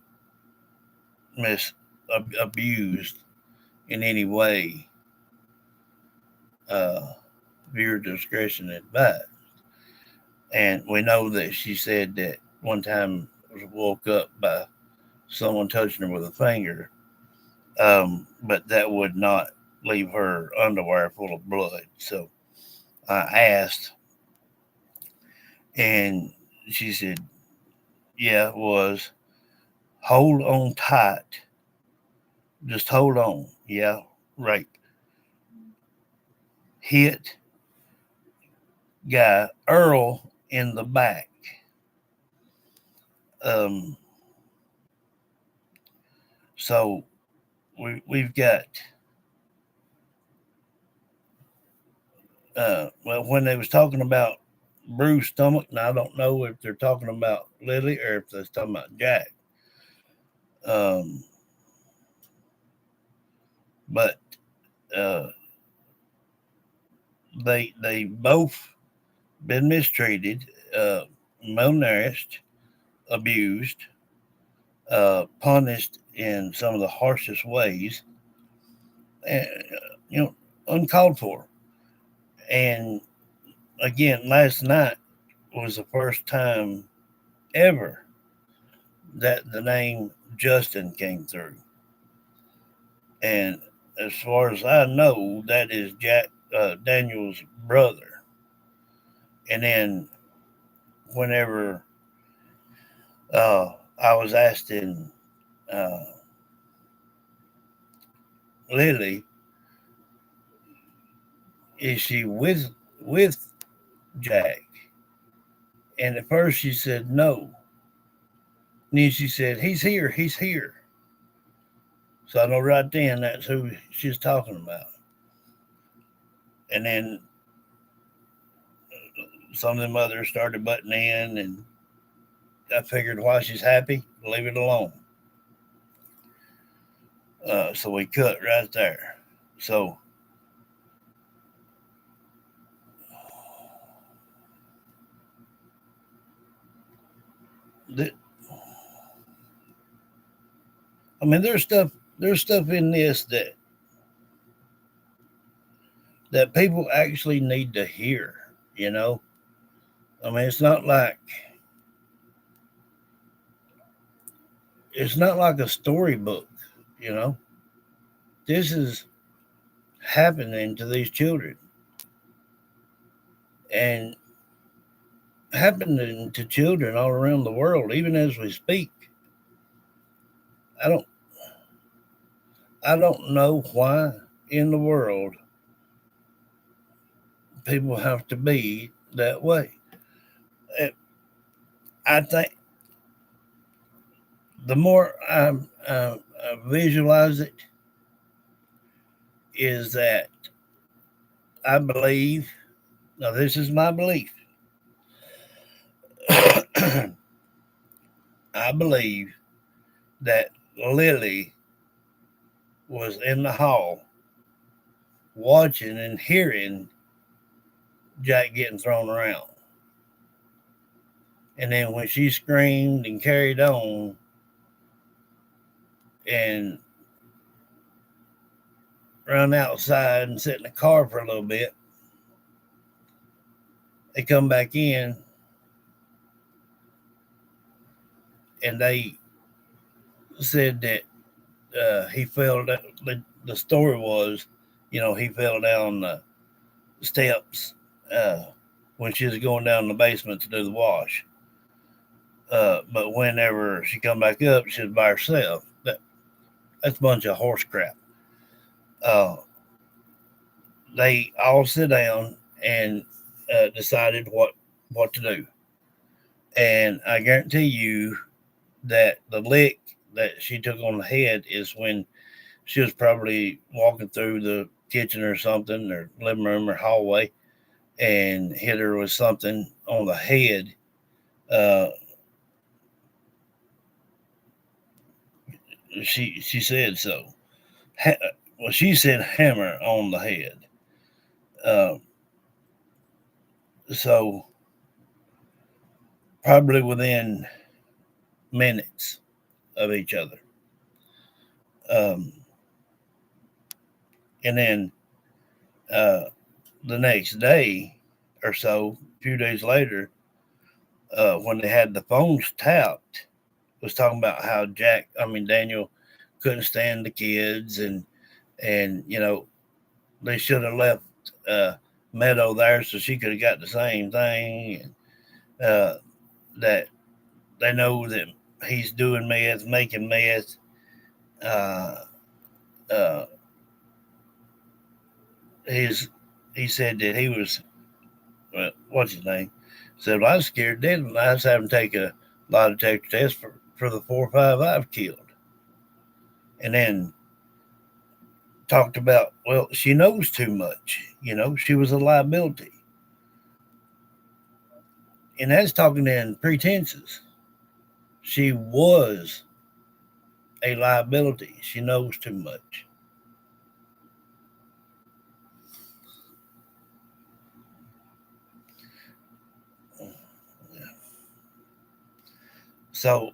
abused in any way. Uh, Viewer discretion advised. And we know that she said that one time was woke up by someone touching her with a finger, but that would not leave her underwear full of blood. So I asked, and she said, yeah, it was. Hold on tight. Just hold on. Yeah, rape. Hit guy Earl in the back. Um, so we've got well, when they was talking about Bruce's stomach, and I don't know if they're talking about Lily or if they're talking about Jack. Um, but uh, they both been mistreated, malnourished, abused, punished in some of the harshest ways, and uncalled for. And again, last night was the first time ever that the name Justin came through. And as far as I know, that is Daniel's brother. And then whenever I was asking uh, Lily, is she with Jack? And at first she said no. And then she said, he's here, he's here. So I know right then that's who she's talking about. And then some of them others started butting in, and I figured while she's happy, leave it alone. So we cut right there. So I mean, there's stuff in this that people actually need to hear. I mean, it's not like a storybook. This is happening to these children, and happening to children all around the world, even as we speak. I don't I don't know why in the world people have to be that way. I think the more I visualize it, is that I believe, now this is my belief, I believe that Lily was in the hall watching and hearing Jack getting thrown around. And then when she screamed and carried on and run outside and sit in the car for a little bit, they come back in and they said that he fell down. The story was, he fell down the steps when she was going down the basement to do the wash. But whenever she come back up, she was by herself. That's a bunch of horse crap. They all sit down and decided what to do. And I guarantee you that the lick that she took on the head is when she was probably walking through the kitchen or something, or living room or hallway, and hit her with something on the head. Uh, she said so. Well, she said hammer on the head. Uh, so probably within minutes of each other. Um, and then uh, the next day or so, a few days later, when they had the phones tapped, was talking about how Daniel couldn't stand the kids, and they should have left uh, Meadow there so she could have got the same thing, and that they know that he's doing meth, making meth. Uh, uh, his he said that he was what's his name? Said, well, I was scared dead when I was having to take a lie detector test for the 4 or 5 I've killed. And then talked about, well, she knows too much. She was a liability. And that's talking in pretenses. She was a liability. She knows too much. So,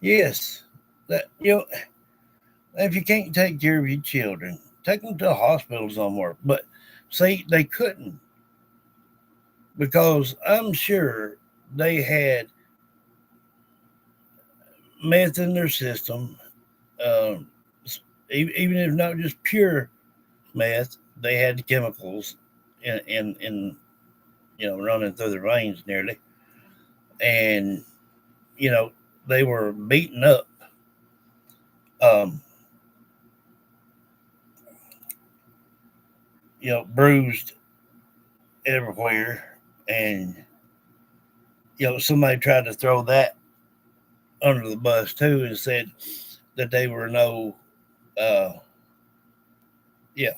yes, that if you can't take care of your children, take them to a hospital somewhere. But see, they couldn't, because I'm sure they had meth in their system. Um, Even if not just pure meth, they had chemicals in running through their veins nearly, and you know they were beaten up. Um, Bruised everywhere, and somebody tried to throw that under the bus too, and said that they were no, uh, yeah,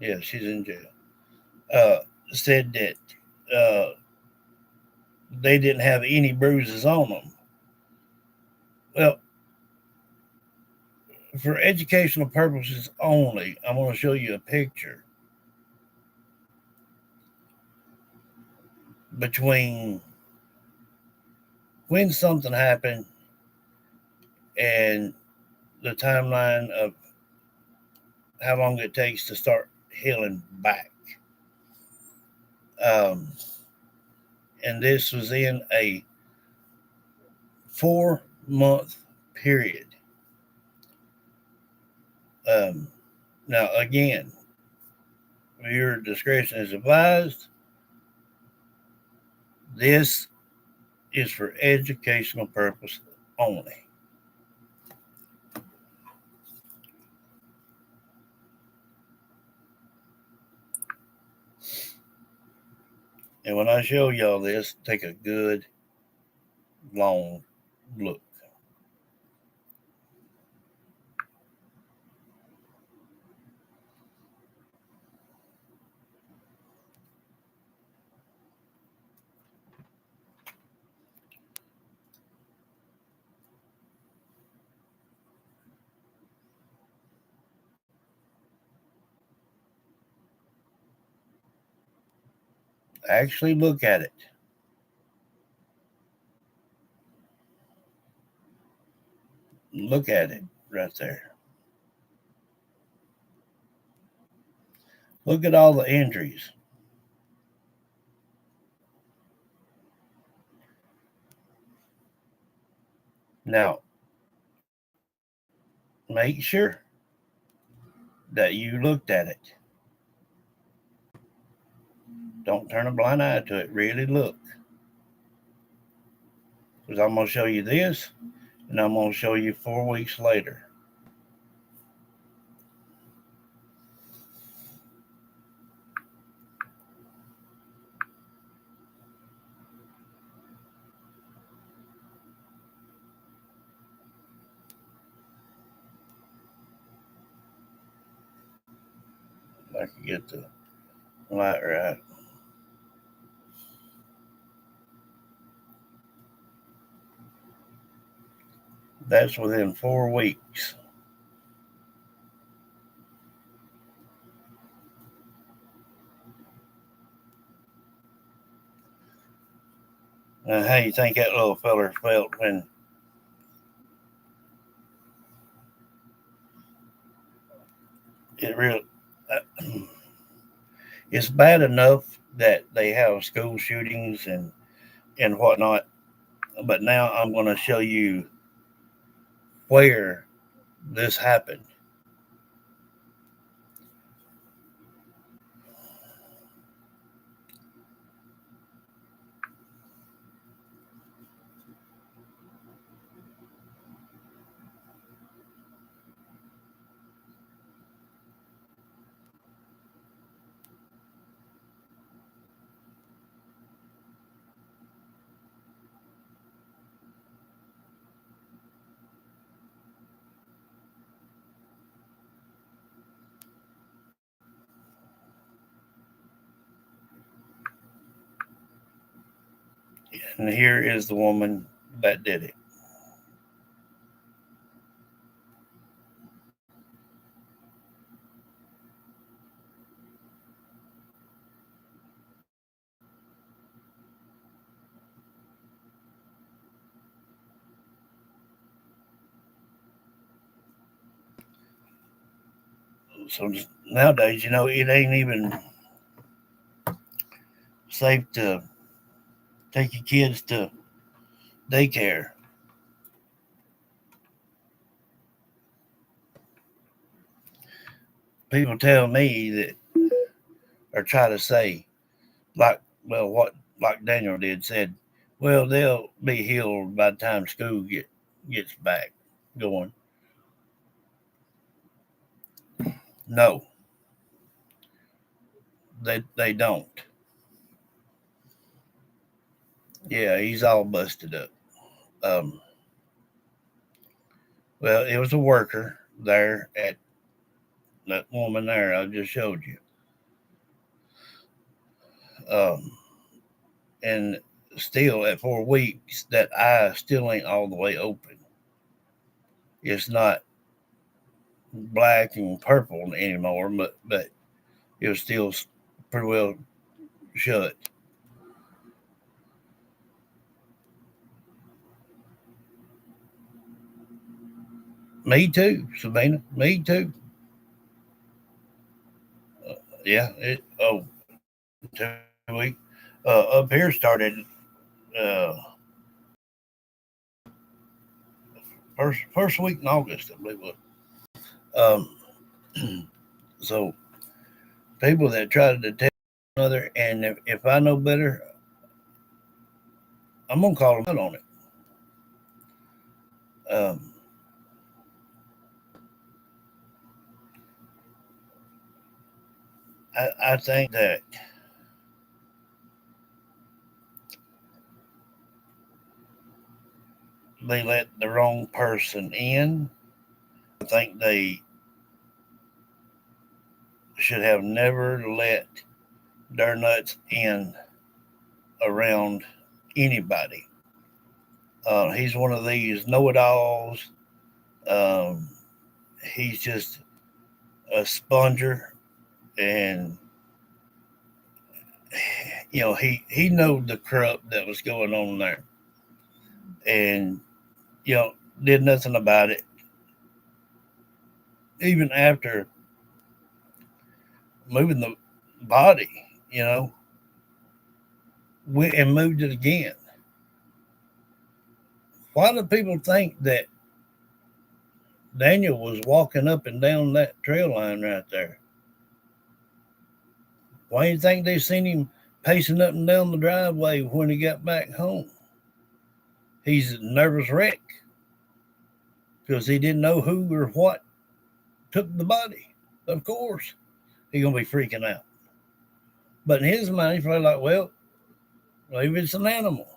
yeah, she's in jail. Uh, Said that uh, they didn't have any bruises on them. Well, for educational purposes only, I'm going to show you a picture between when something happened and the timeline of how long it takes to start healing back. Um, and this was in a 4-month period. Now, again, your discretion is advised. This is for educational purpose only. And when I show y'all this, take a good long look. Actually look at it. Look at it right there. Look at all the injuries. Now, make sure that you looked at it. Don't turn a blind eye to it. Really look. Because I'm going to show you this, and I'm going to show you 4 weeks later. I can get the light right. That's within 4 weeks. Now, how you think that little feller felt when it really? It's bad enough that they have school shootings and whatnot, but now I'm going to show you where this happened. And here is the woman that did it. So nowadays, it ain't even safe to take your kids to daycare. People tell me that, or try to say, like Daniel did, said, well, they'll be healed by the time school gets back going. No, they don't. Yeah, he's all busted up. Um, well, it was a worker there at that woman there I just showed you. Um, and still at 4 weeks, that eye still ain't all the way open. It's not black and purple anymore, but it was still pretty well shut. Me too, Sabina. Me too. Yeah. 2 weeks. Up here started uh, first week in August, I believe it was. So people that try to detect another, and if I know better, I'm gonna call them out on it. Um, I think that they let the wrong person in. I think they should have never let their nuts in around anybody. He's one of these know-it-alls. Um, he's just a sponger, and he knew the corrupt that was going on there, and did nothing about it. Even after moving the body, went and moved it again. Why do people think that Daniel was walking up and down that trail line right there? Why do you think they seen him pacing up and down the driveway when he got back home? He's a nervous wreck because he didn't know who or what took the body. Of course, he's gonna be freaking out. But in his mind, he's probably like, well, maybe it's an animal,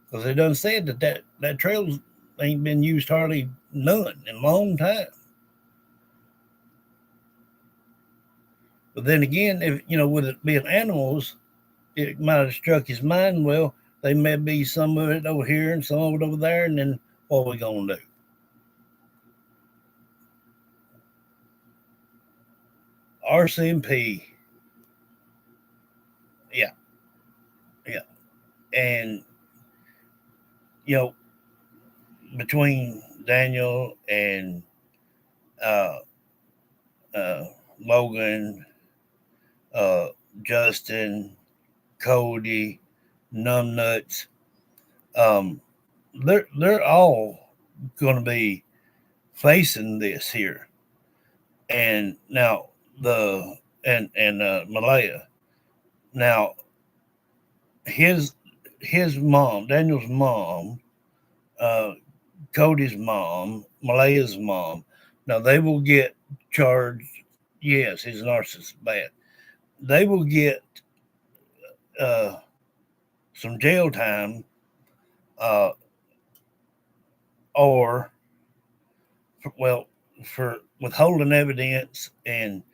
because they done said that trail ain't been used hardly none in a long time. But then again, if with it being animals, it might have struck his mind. Well, they may be some of it over here and some of it over there, and then what are we gonna do? RCMP, yeah, yeah, and you know between Daniel and uh, uh, Logan, uh, Justin, Cody, Numbnuts, um, they're all going to be facing this here. And now and Malaya. Now his mom, Daniel's mom, uh, Cody's mom, Malaya's mom. Now they will get charged. Yes, he's a narcissist. Bad. They will get uh, some jail time, uh, or well, for withholding evidence. And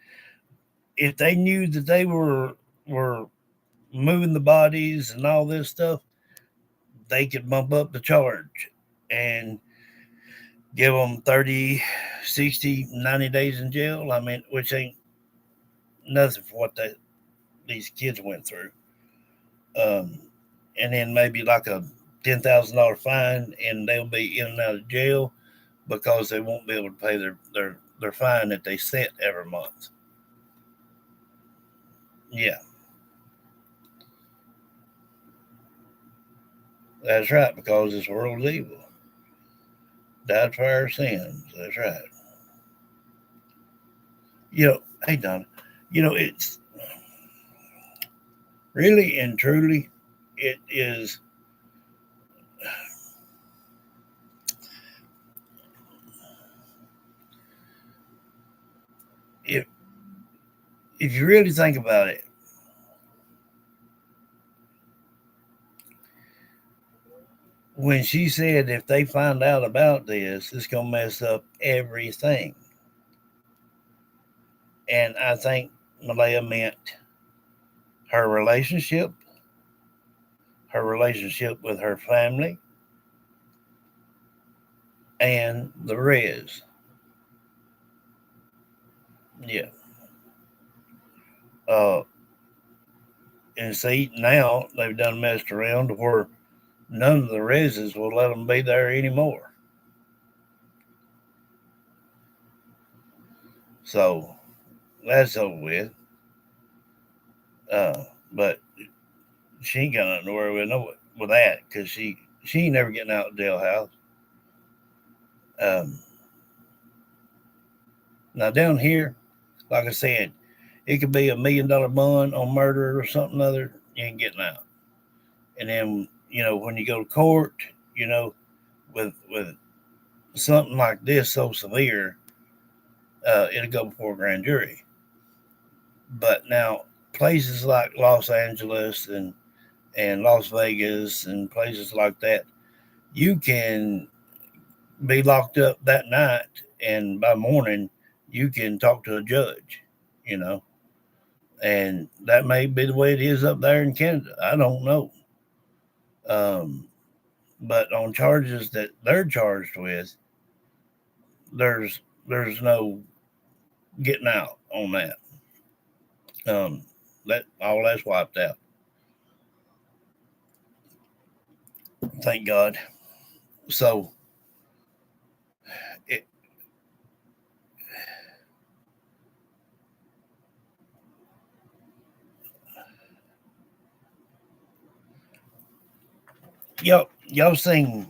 if they knew that they were moving the bodies and all this stuff, they could bump up the charge and give them 30, 60, 90 days in jail. I mean, which ain't nothing for what these kids went through. Um, and then maybe like a $10,000 fine, and they'll be in and out of jail because they won't be able to pay their fine that they set every month. Yeah, that's right, because this world's evil. Died for our sins. That's right. Hey, Donna, it's really and truly, it is. If you really think about it, when she said if they find out about this, it's gonna mess up everything, and I think Malaya meant her relationship, with her family, and the res. Yeah. Uh, and see, now they've done messed around to where none of the reses will let them be there anymore. So that's over with. But she ain't got nothing to worry with that, because she ain't never getting out of the jailhouse. Um, Now down here, like I said, it could be $1 million bond on murder or something other. You ain't getting out. And then when you go to court, with something like this so severe, it'll go before a grand jury. But now places like Los Angeles and Las Vegas and places like that, you can be locked up that night, and by morning you can talk to a judge, you know, and that may be the way it is up there in Canada. I don't know. Um, but on charges that they're charged with, there's no getting out on that. That all that's wiped out. Thank God. So it, y'all seen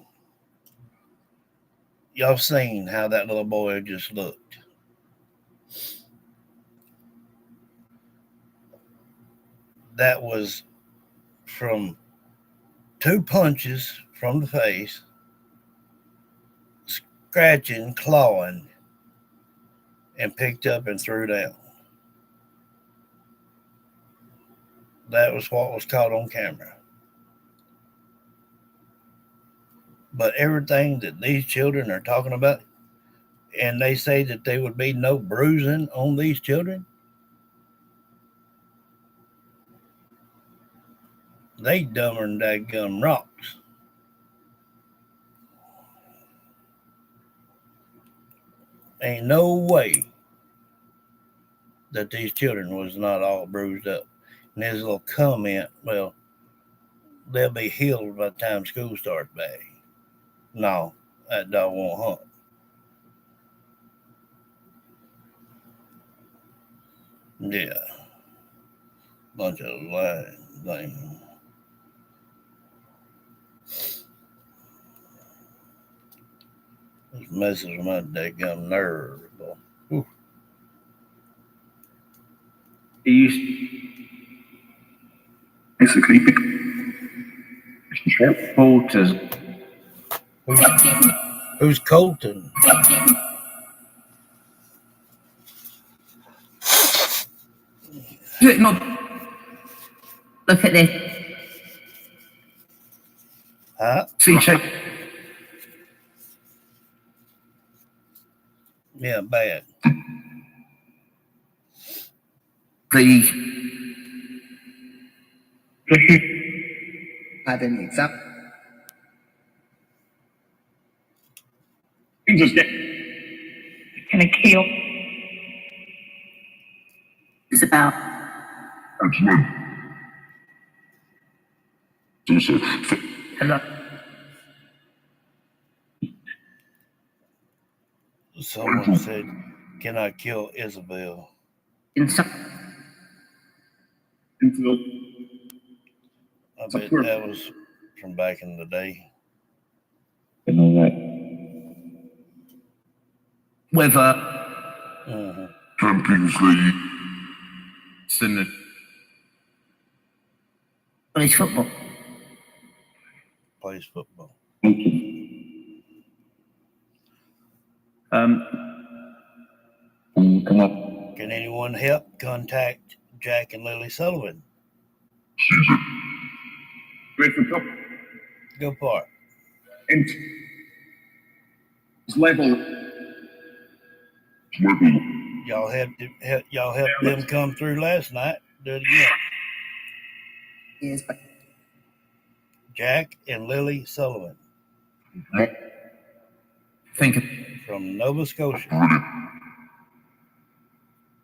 how that little boy just looked. That was from 2 punches from the face, scratching, clawing, and picked up and threw down. That was what was caught on camera. But everything that these children are talking about, and they say that there would be no bruising on these children, They dumber than dadgum rocks. Ain't no way that these children was not all bruised up. And his little comment, well, they'll be healed by the time school starts back. No, that dog won't hunt. Yeah. Bunch of lying things. This messes with my dadgum nerve. Ooh. It's a creepy. Photos. Who's Colton? Look at this. Huh? See, check. Yeah, bad. The. Had any example? Just get. Can I kill? It's about. Hello. Someone said, "Can I kill Isabel?" In some. I bet that was from back in the day. Whether. Mm-hmm. Champions League. Senate. Police football. Plays football. Come up. Can anyone help? Contact Jack and Lily Sullivan. Great for cup. Go for it. And it's level. Y'all helped them come through last night. Do it again. Yes, but Jack and Lily Sullivan Think of. from Nova Scotia.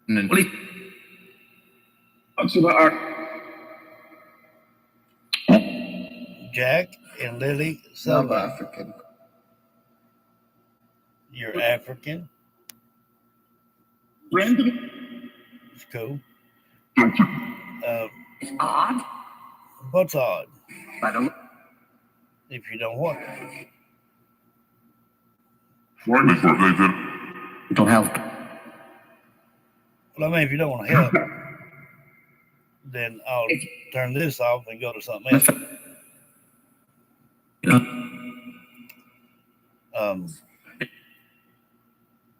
And then. What's about our. Jack and Lily South Sullivan. African. You're African. Brandon. It's cool. It's odd. What's odd? I don't. If you don't what? Don't help. Well, I mean, if you don't want to help, then I'll turn this off and go to something else.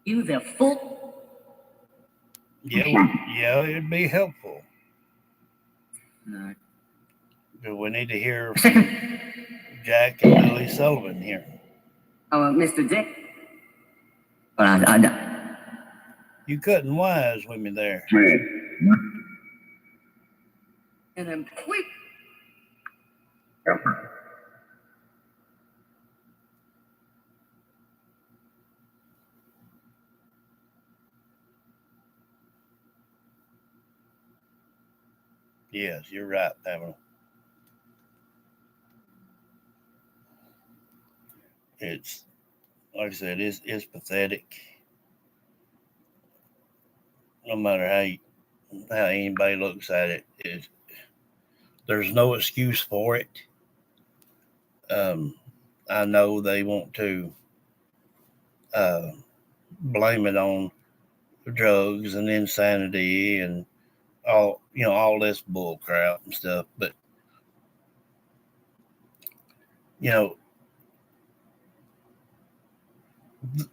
You the fool. Yeah, it'd be helpful. No. Do we need to hear from Jack and Lily Sullivan here? Oh, Mr. Dick. But I know. You cutting wise with me there. And I'm quick. Yes, you're right, Pamela. It's like I said, it's pathetic. No matter how anybody looks at it, there's no excuse for it. I know they want to blame it on drugs and insanity and all this bull crap and stuff, but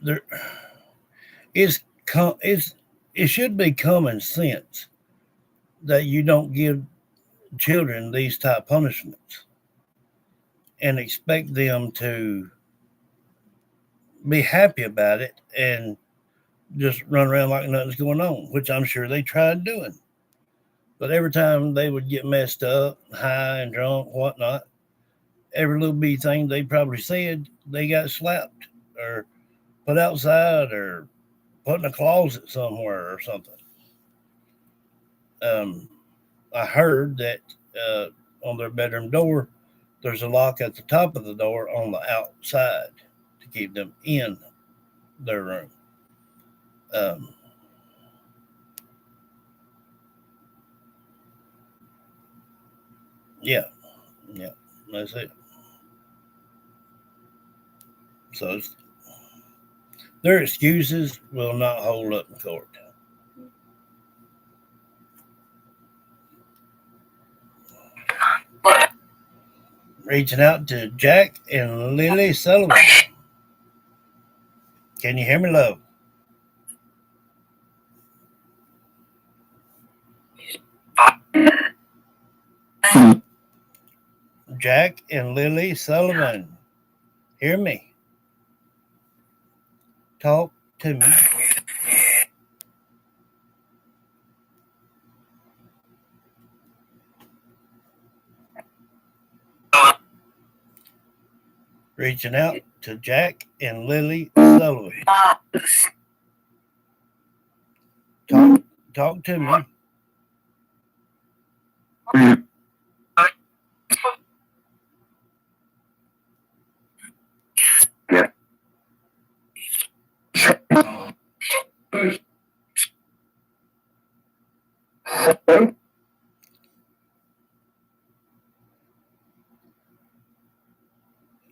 there it should be common sense that you don't give children these type punishments and expect them to be happy about it and just run around like nothing's going on, which I'm sure they tried doing. But every time they would get messed up, high and drunk, whatnot, every little bitty thing they probably said, they got slapped or put outside or put in a closet somewhere or something. I heard that on their bedroom door, there's a lock at the top of the door on the outside to keep them in their room. Um, yeah, yeah, that's it. So their excuses will not hold up in court. Reaching out to Jack and Lily Sullivan. Can you hear me, love? Jack and Lily Sullivan. Hear me. Talk to me. Reaching out to Jack and Lily Sullivan. Talk to me.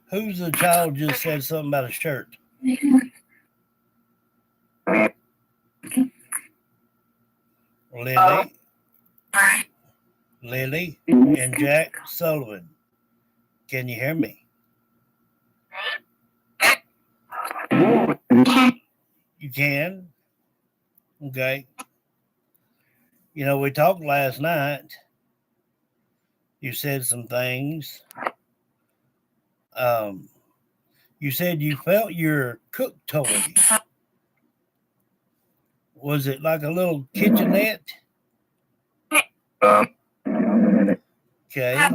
Who's the child just said something about a shirt? Lily. Lily and Jack Sullivan. Can you hear me? You can? Okay. You know, we talked last night. You said some things. You said you felt your cook toy. Was it like a little kitchenette? Okay.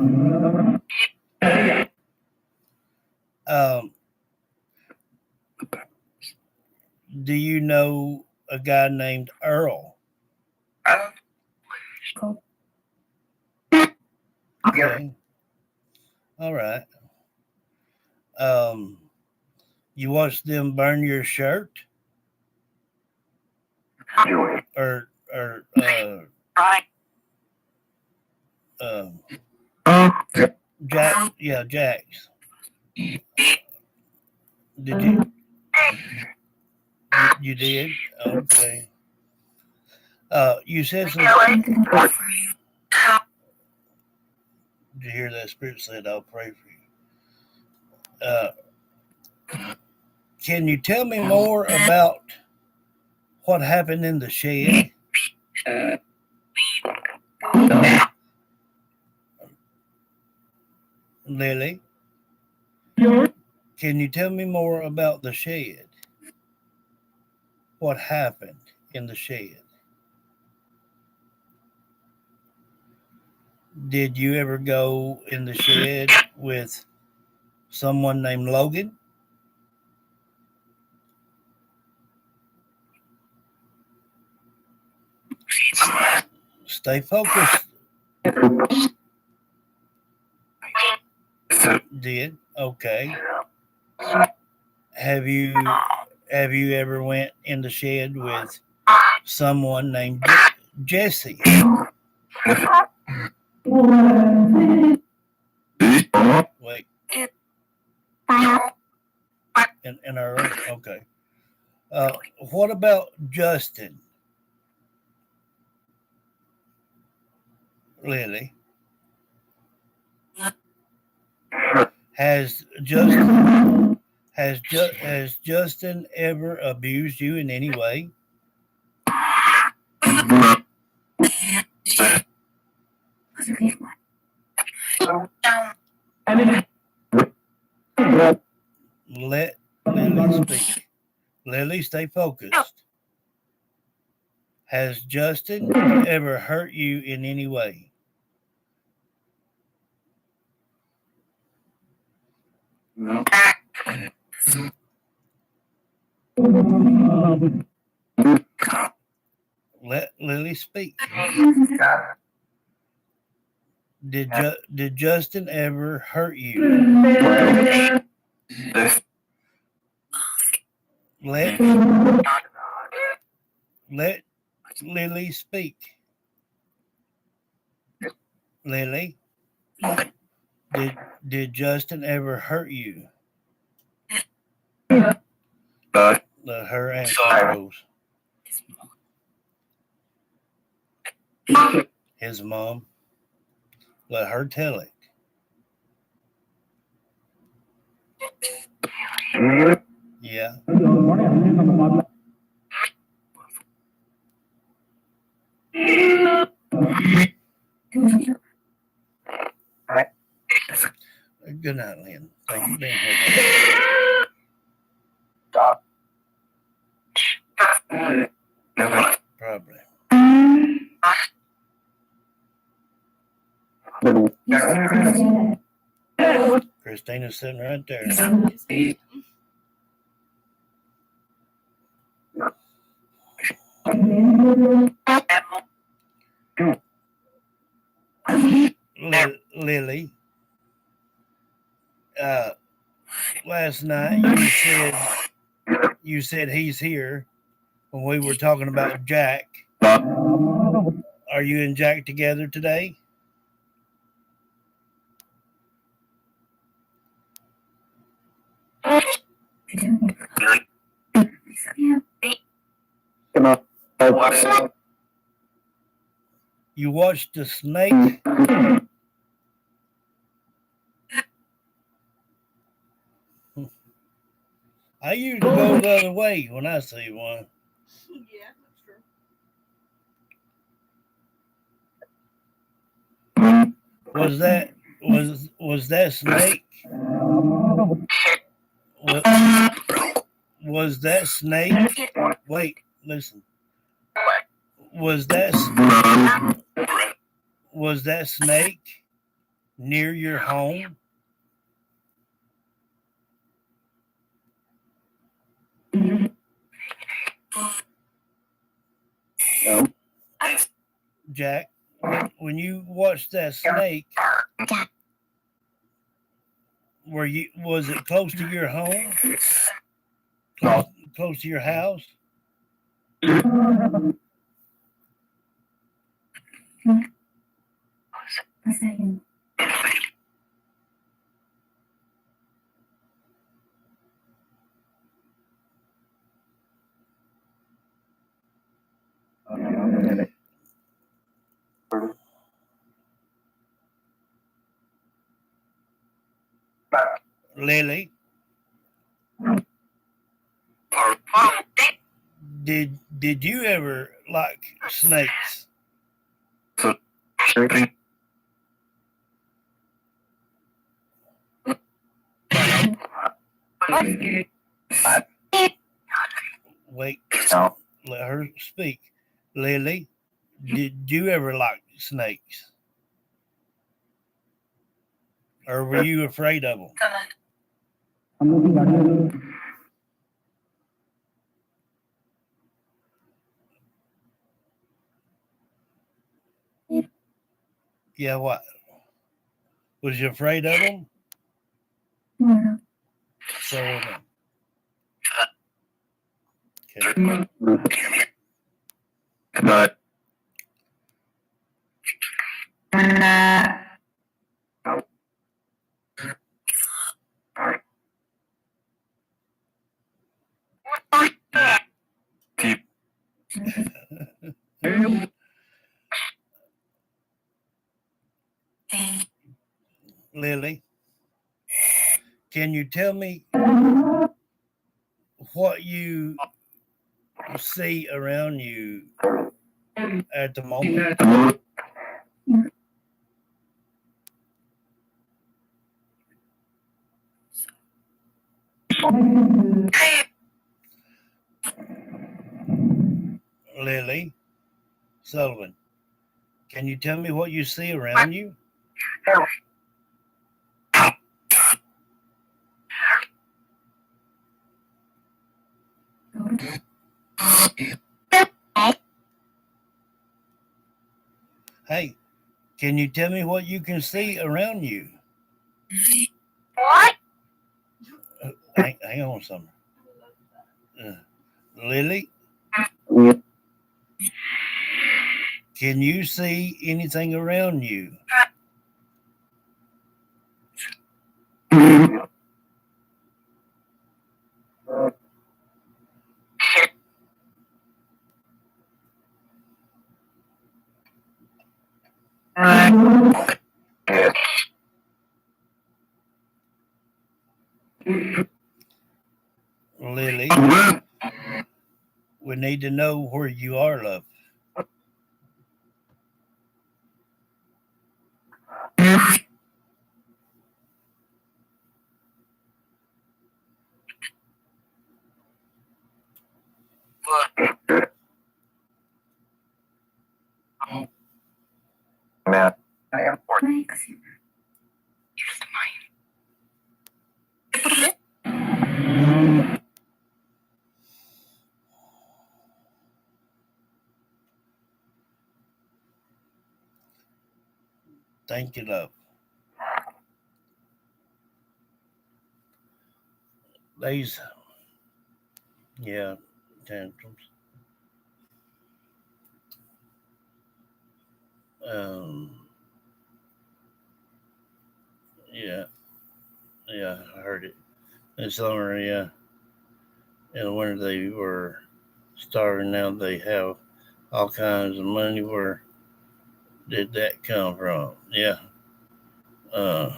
Do you know a guy named Earl? Okay. All right. You watched them burn your shirt? Or Jack, yeah, Jack's. Did you? You did? Okay. You said some. Did you hear that? Spirit said, "I'll pray for you." Can you tell me more about what happened in the shed? Lily, can you tell me more about the shed? What happened in the shed? Did you ever go in the shed with someone named Logan? Stay focused. Did? Okay. Have you ever went in the shed with someone named Jesse? Wait. In our room? Okay. What about Justin? Lily? Has Justin ever abused you in any way? Let Lily speak. Lily, stay focused. Has Justin ever hurt you in any way? No. Let Lily speak. Did Justin ever hurt you? Let Lily speak. Lily, did Justin ever hurt you? Let her answer, Rose. His mom. Let her tell it. Yeah. Good night, Lynn. Thank you for being here. Probably. Christina's sitting right there. Lily, last night you said he's here when we were talking about Jack. Are you and Jack together today? You watched the snake? I usually go the other way when I see one. Yeah, that's true. Was that snake? Was that snake? Wait, listen. Was that snake near your home? No. Jack, when you watched that snake, was it close to your home? Close to your house? Lily, did you ever like snakes? Wait, let her speak. Lily, did you ever like snakes? Or were you afraid of them? Yeah, what? Was you afraid of them? So am I. Okay. Lily, can you tell me what you see around you at the moment? Lily, Sullivan, can you tell me what you see around you? Hey, can you tell me what you can see around you? Hang on, Summer. Lily, can you see anything around you? Lily, we need to know where you are, love. Thanks. Thank you, love. These, yeah, tantrums. Yeah, I heard it. In summer, yeah. In the winter, they were starving. Now they have all kinds of money. Where did that come from? Yeah. Uh,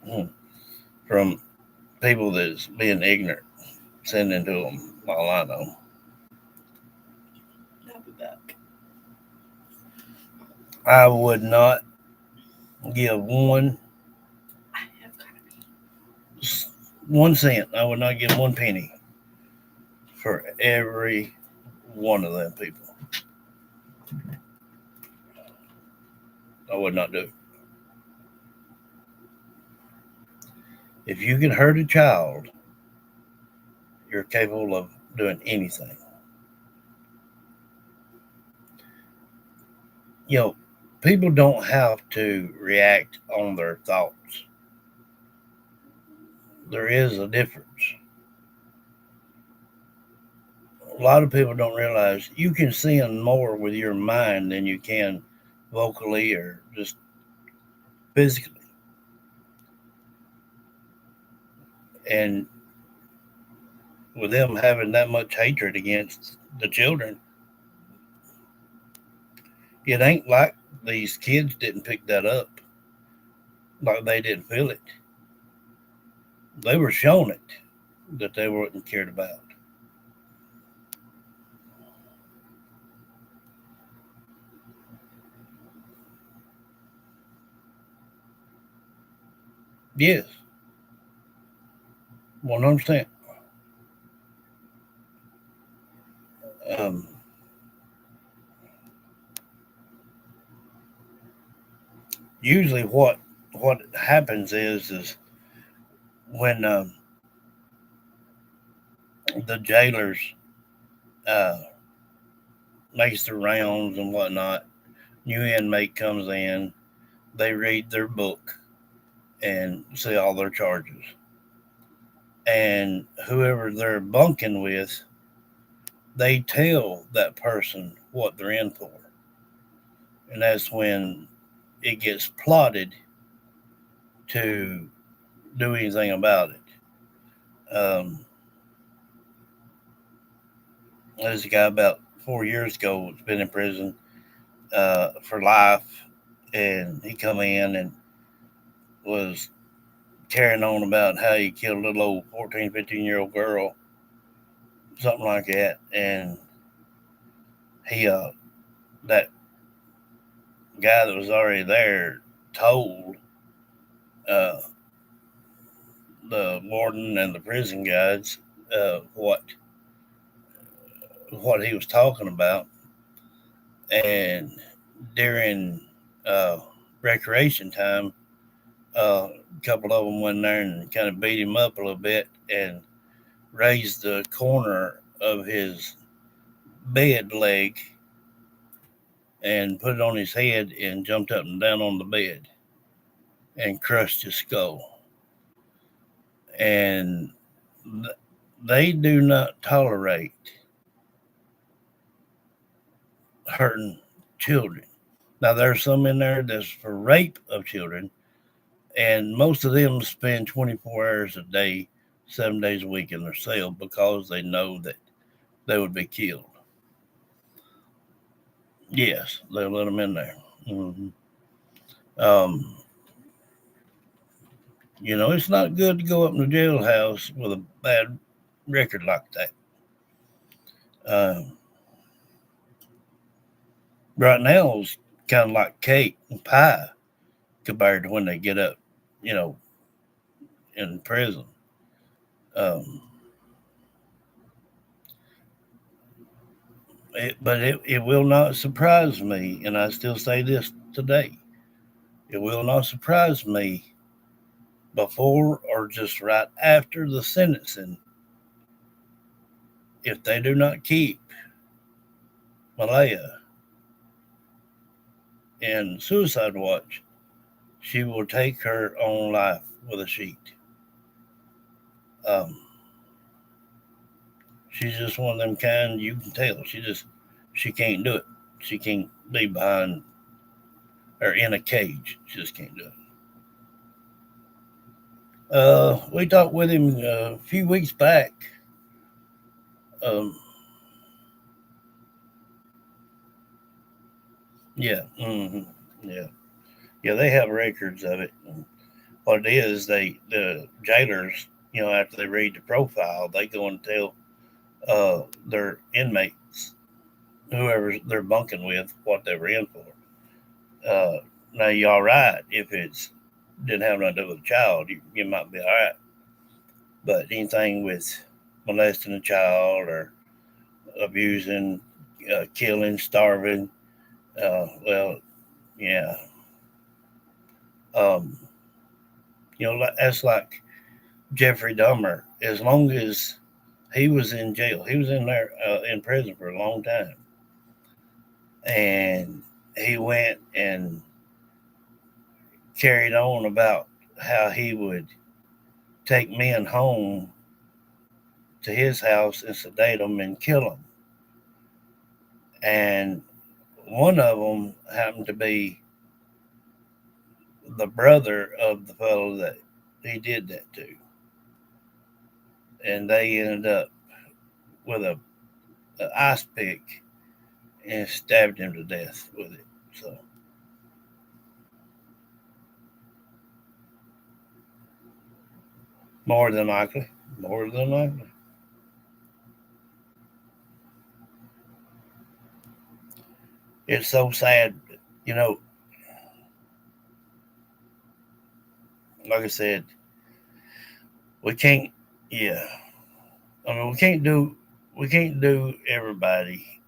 hmm, from people that's being ignorant, sending to them. All I know. I'll be back. I would not give one cent. I would not give one penny for every one of them people. I would not do it. If you can hurt a child, you're capable of doing anything. You know, people don't have to react on their thoughts. There is a difference. A lot of people don't realize you can sin more with your mind than you can vocally or just physically. And with them having that much hatred against the children, it ain't like these kids didn't pick that up, like they didn't feel it. They were shown it that they weren't cared about. Yes, 100%. Um, Usually, what happens is when the jailers uh, makes their rounds and whatnot, new inmate comes in, they read their book and see all their charges, and whoever they're bunking with, they tell that person what they're in for, and that's when it gets plotted to do anything about it. There's a guy about 4 years ago that's been in prison for life, and he come in and was carrying on about how he killed a little old 14, 15-year-old girl, something like that, and he that guy that was already there told uh, the warden and the prison guards what he was talking about, And during recreation time, a couple of them went there and kind of beat him up a little bit and raised the corner of his bed leg and put it on his head and jumped up and down on the bed and crushed his skull. And they do not tolerate hurting children. Now, there's some in there that's for rape of children, and most of them spend 24 hours a day, 7 days a week in their cell because they know that they would be killed. Yes, they'll let them in there. Mm-hmm. It's not good to go up in the jailhouse with a bad record like that. Right now, it's kind of like cake and pie compared to when they get up, in prison. Um, it will not surprise me, and I still say this today. It will not surprise me before or just right after the sentencing if they do not keep Malaya in suicide watch. She will take her own life with a sheet. Um, she's just one of them kind you can tell. She can't do it. She can't be behind or in a cage. She just can't do it. We talked with him a few weeks back. Um, yeah, yeah, yeah. They have records of it. And what it is, the jailers, after they read the profile, they go and tell their inmates, whoever they're bunking with, what they were in for. Now you're all right if it's didn't have nothing to do with a child, you might be all right. But anything with molesting a child or abusing, killing, starving, well, yeah. Um, that's like Jeffrey Dahmer. As long as he was in jail, he was in there in prison for a long time, and he went and carried on about how he would take men home to his house and sedate them and kill them. And one of them happened to be the brother of the fellow that he did that to. And they ended up with an ice pick and stabbed him to death with it. So, more than likely. It's so sad, you know. Like I said, we can't. Yeah, I mean, we can't do everybody.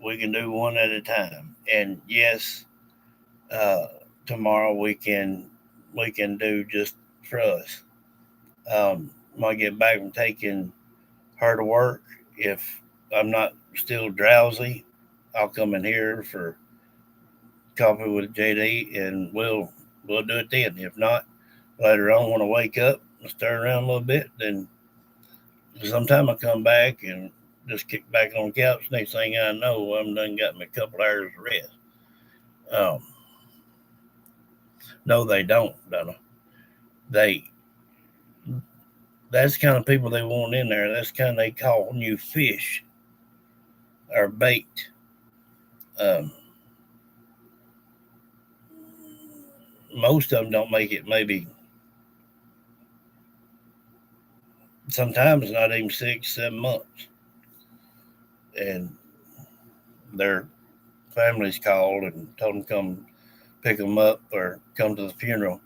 We can do one at a time. And yes, uh, tomorrow we can do just for us. When I get back from taking her to work, if I'm not still drowsy, I'll come in here for coffee with JD, and we'll do it then. If not, later on when I wake up and stir around a little bit, then sometime I come back and just kick back on the couch. Next thing I know, I'm done got me a couple hours of rest. Um, no, they don't, Donna. They That's the kind of people they want in there. That's the kind they call new fish or bait. Um, most of them don't make it. Maybe sometimes not even 6, 7 months, and their families called and told them to come pick them up or come to the funeral.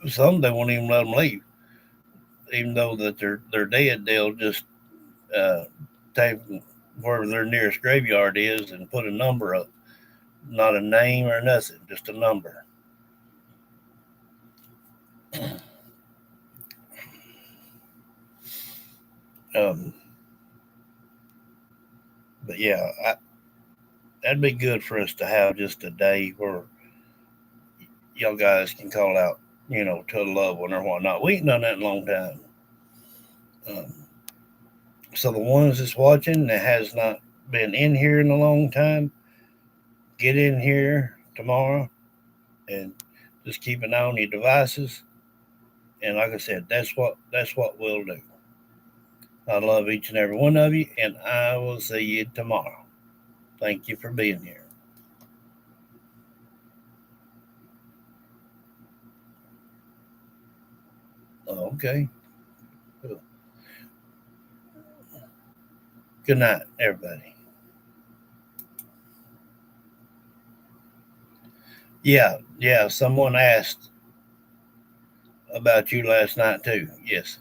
Some they won't even let them leave, even though that they're dead. They'll just uh, take where their nearest graveyard is and put a number up. Not a name or nothing, just a number. But yeah, that'd be good for us to have just a day where y'all guys can call out, to a loved one or whatnot. We ain't done that in a long time. So the ones that's watching that has not been in here in a long time, get in here tomorrow and just keep an eye on your devices. And like I said, that's what we'll do. I love each and every one of you, and I will see you tomorrow. Thank you for being here. Okay. Good night, everybody. Yeah. Someone asked about you last night too. Yes.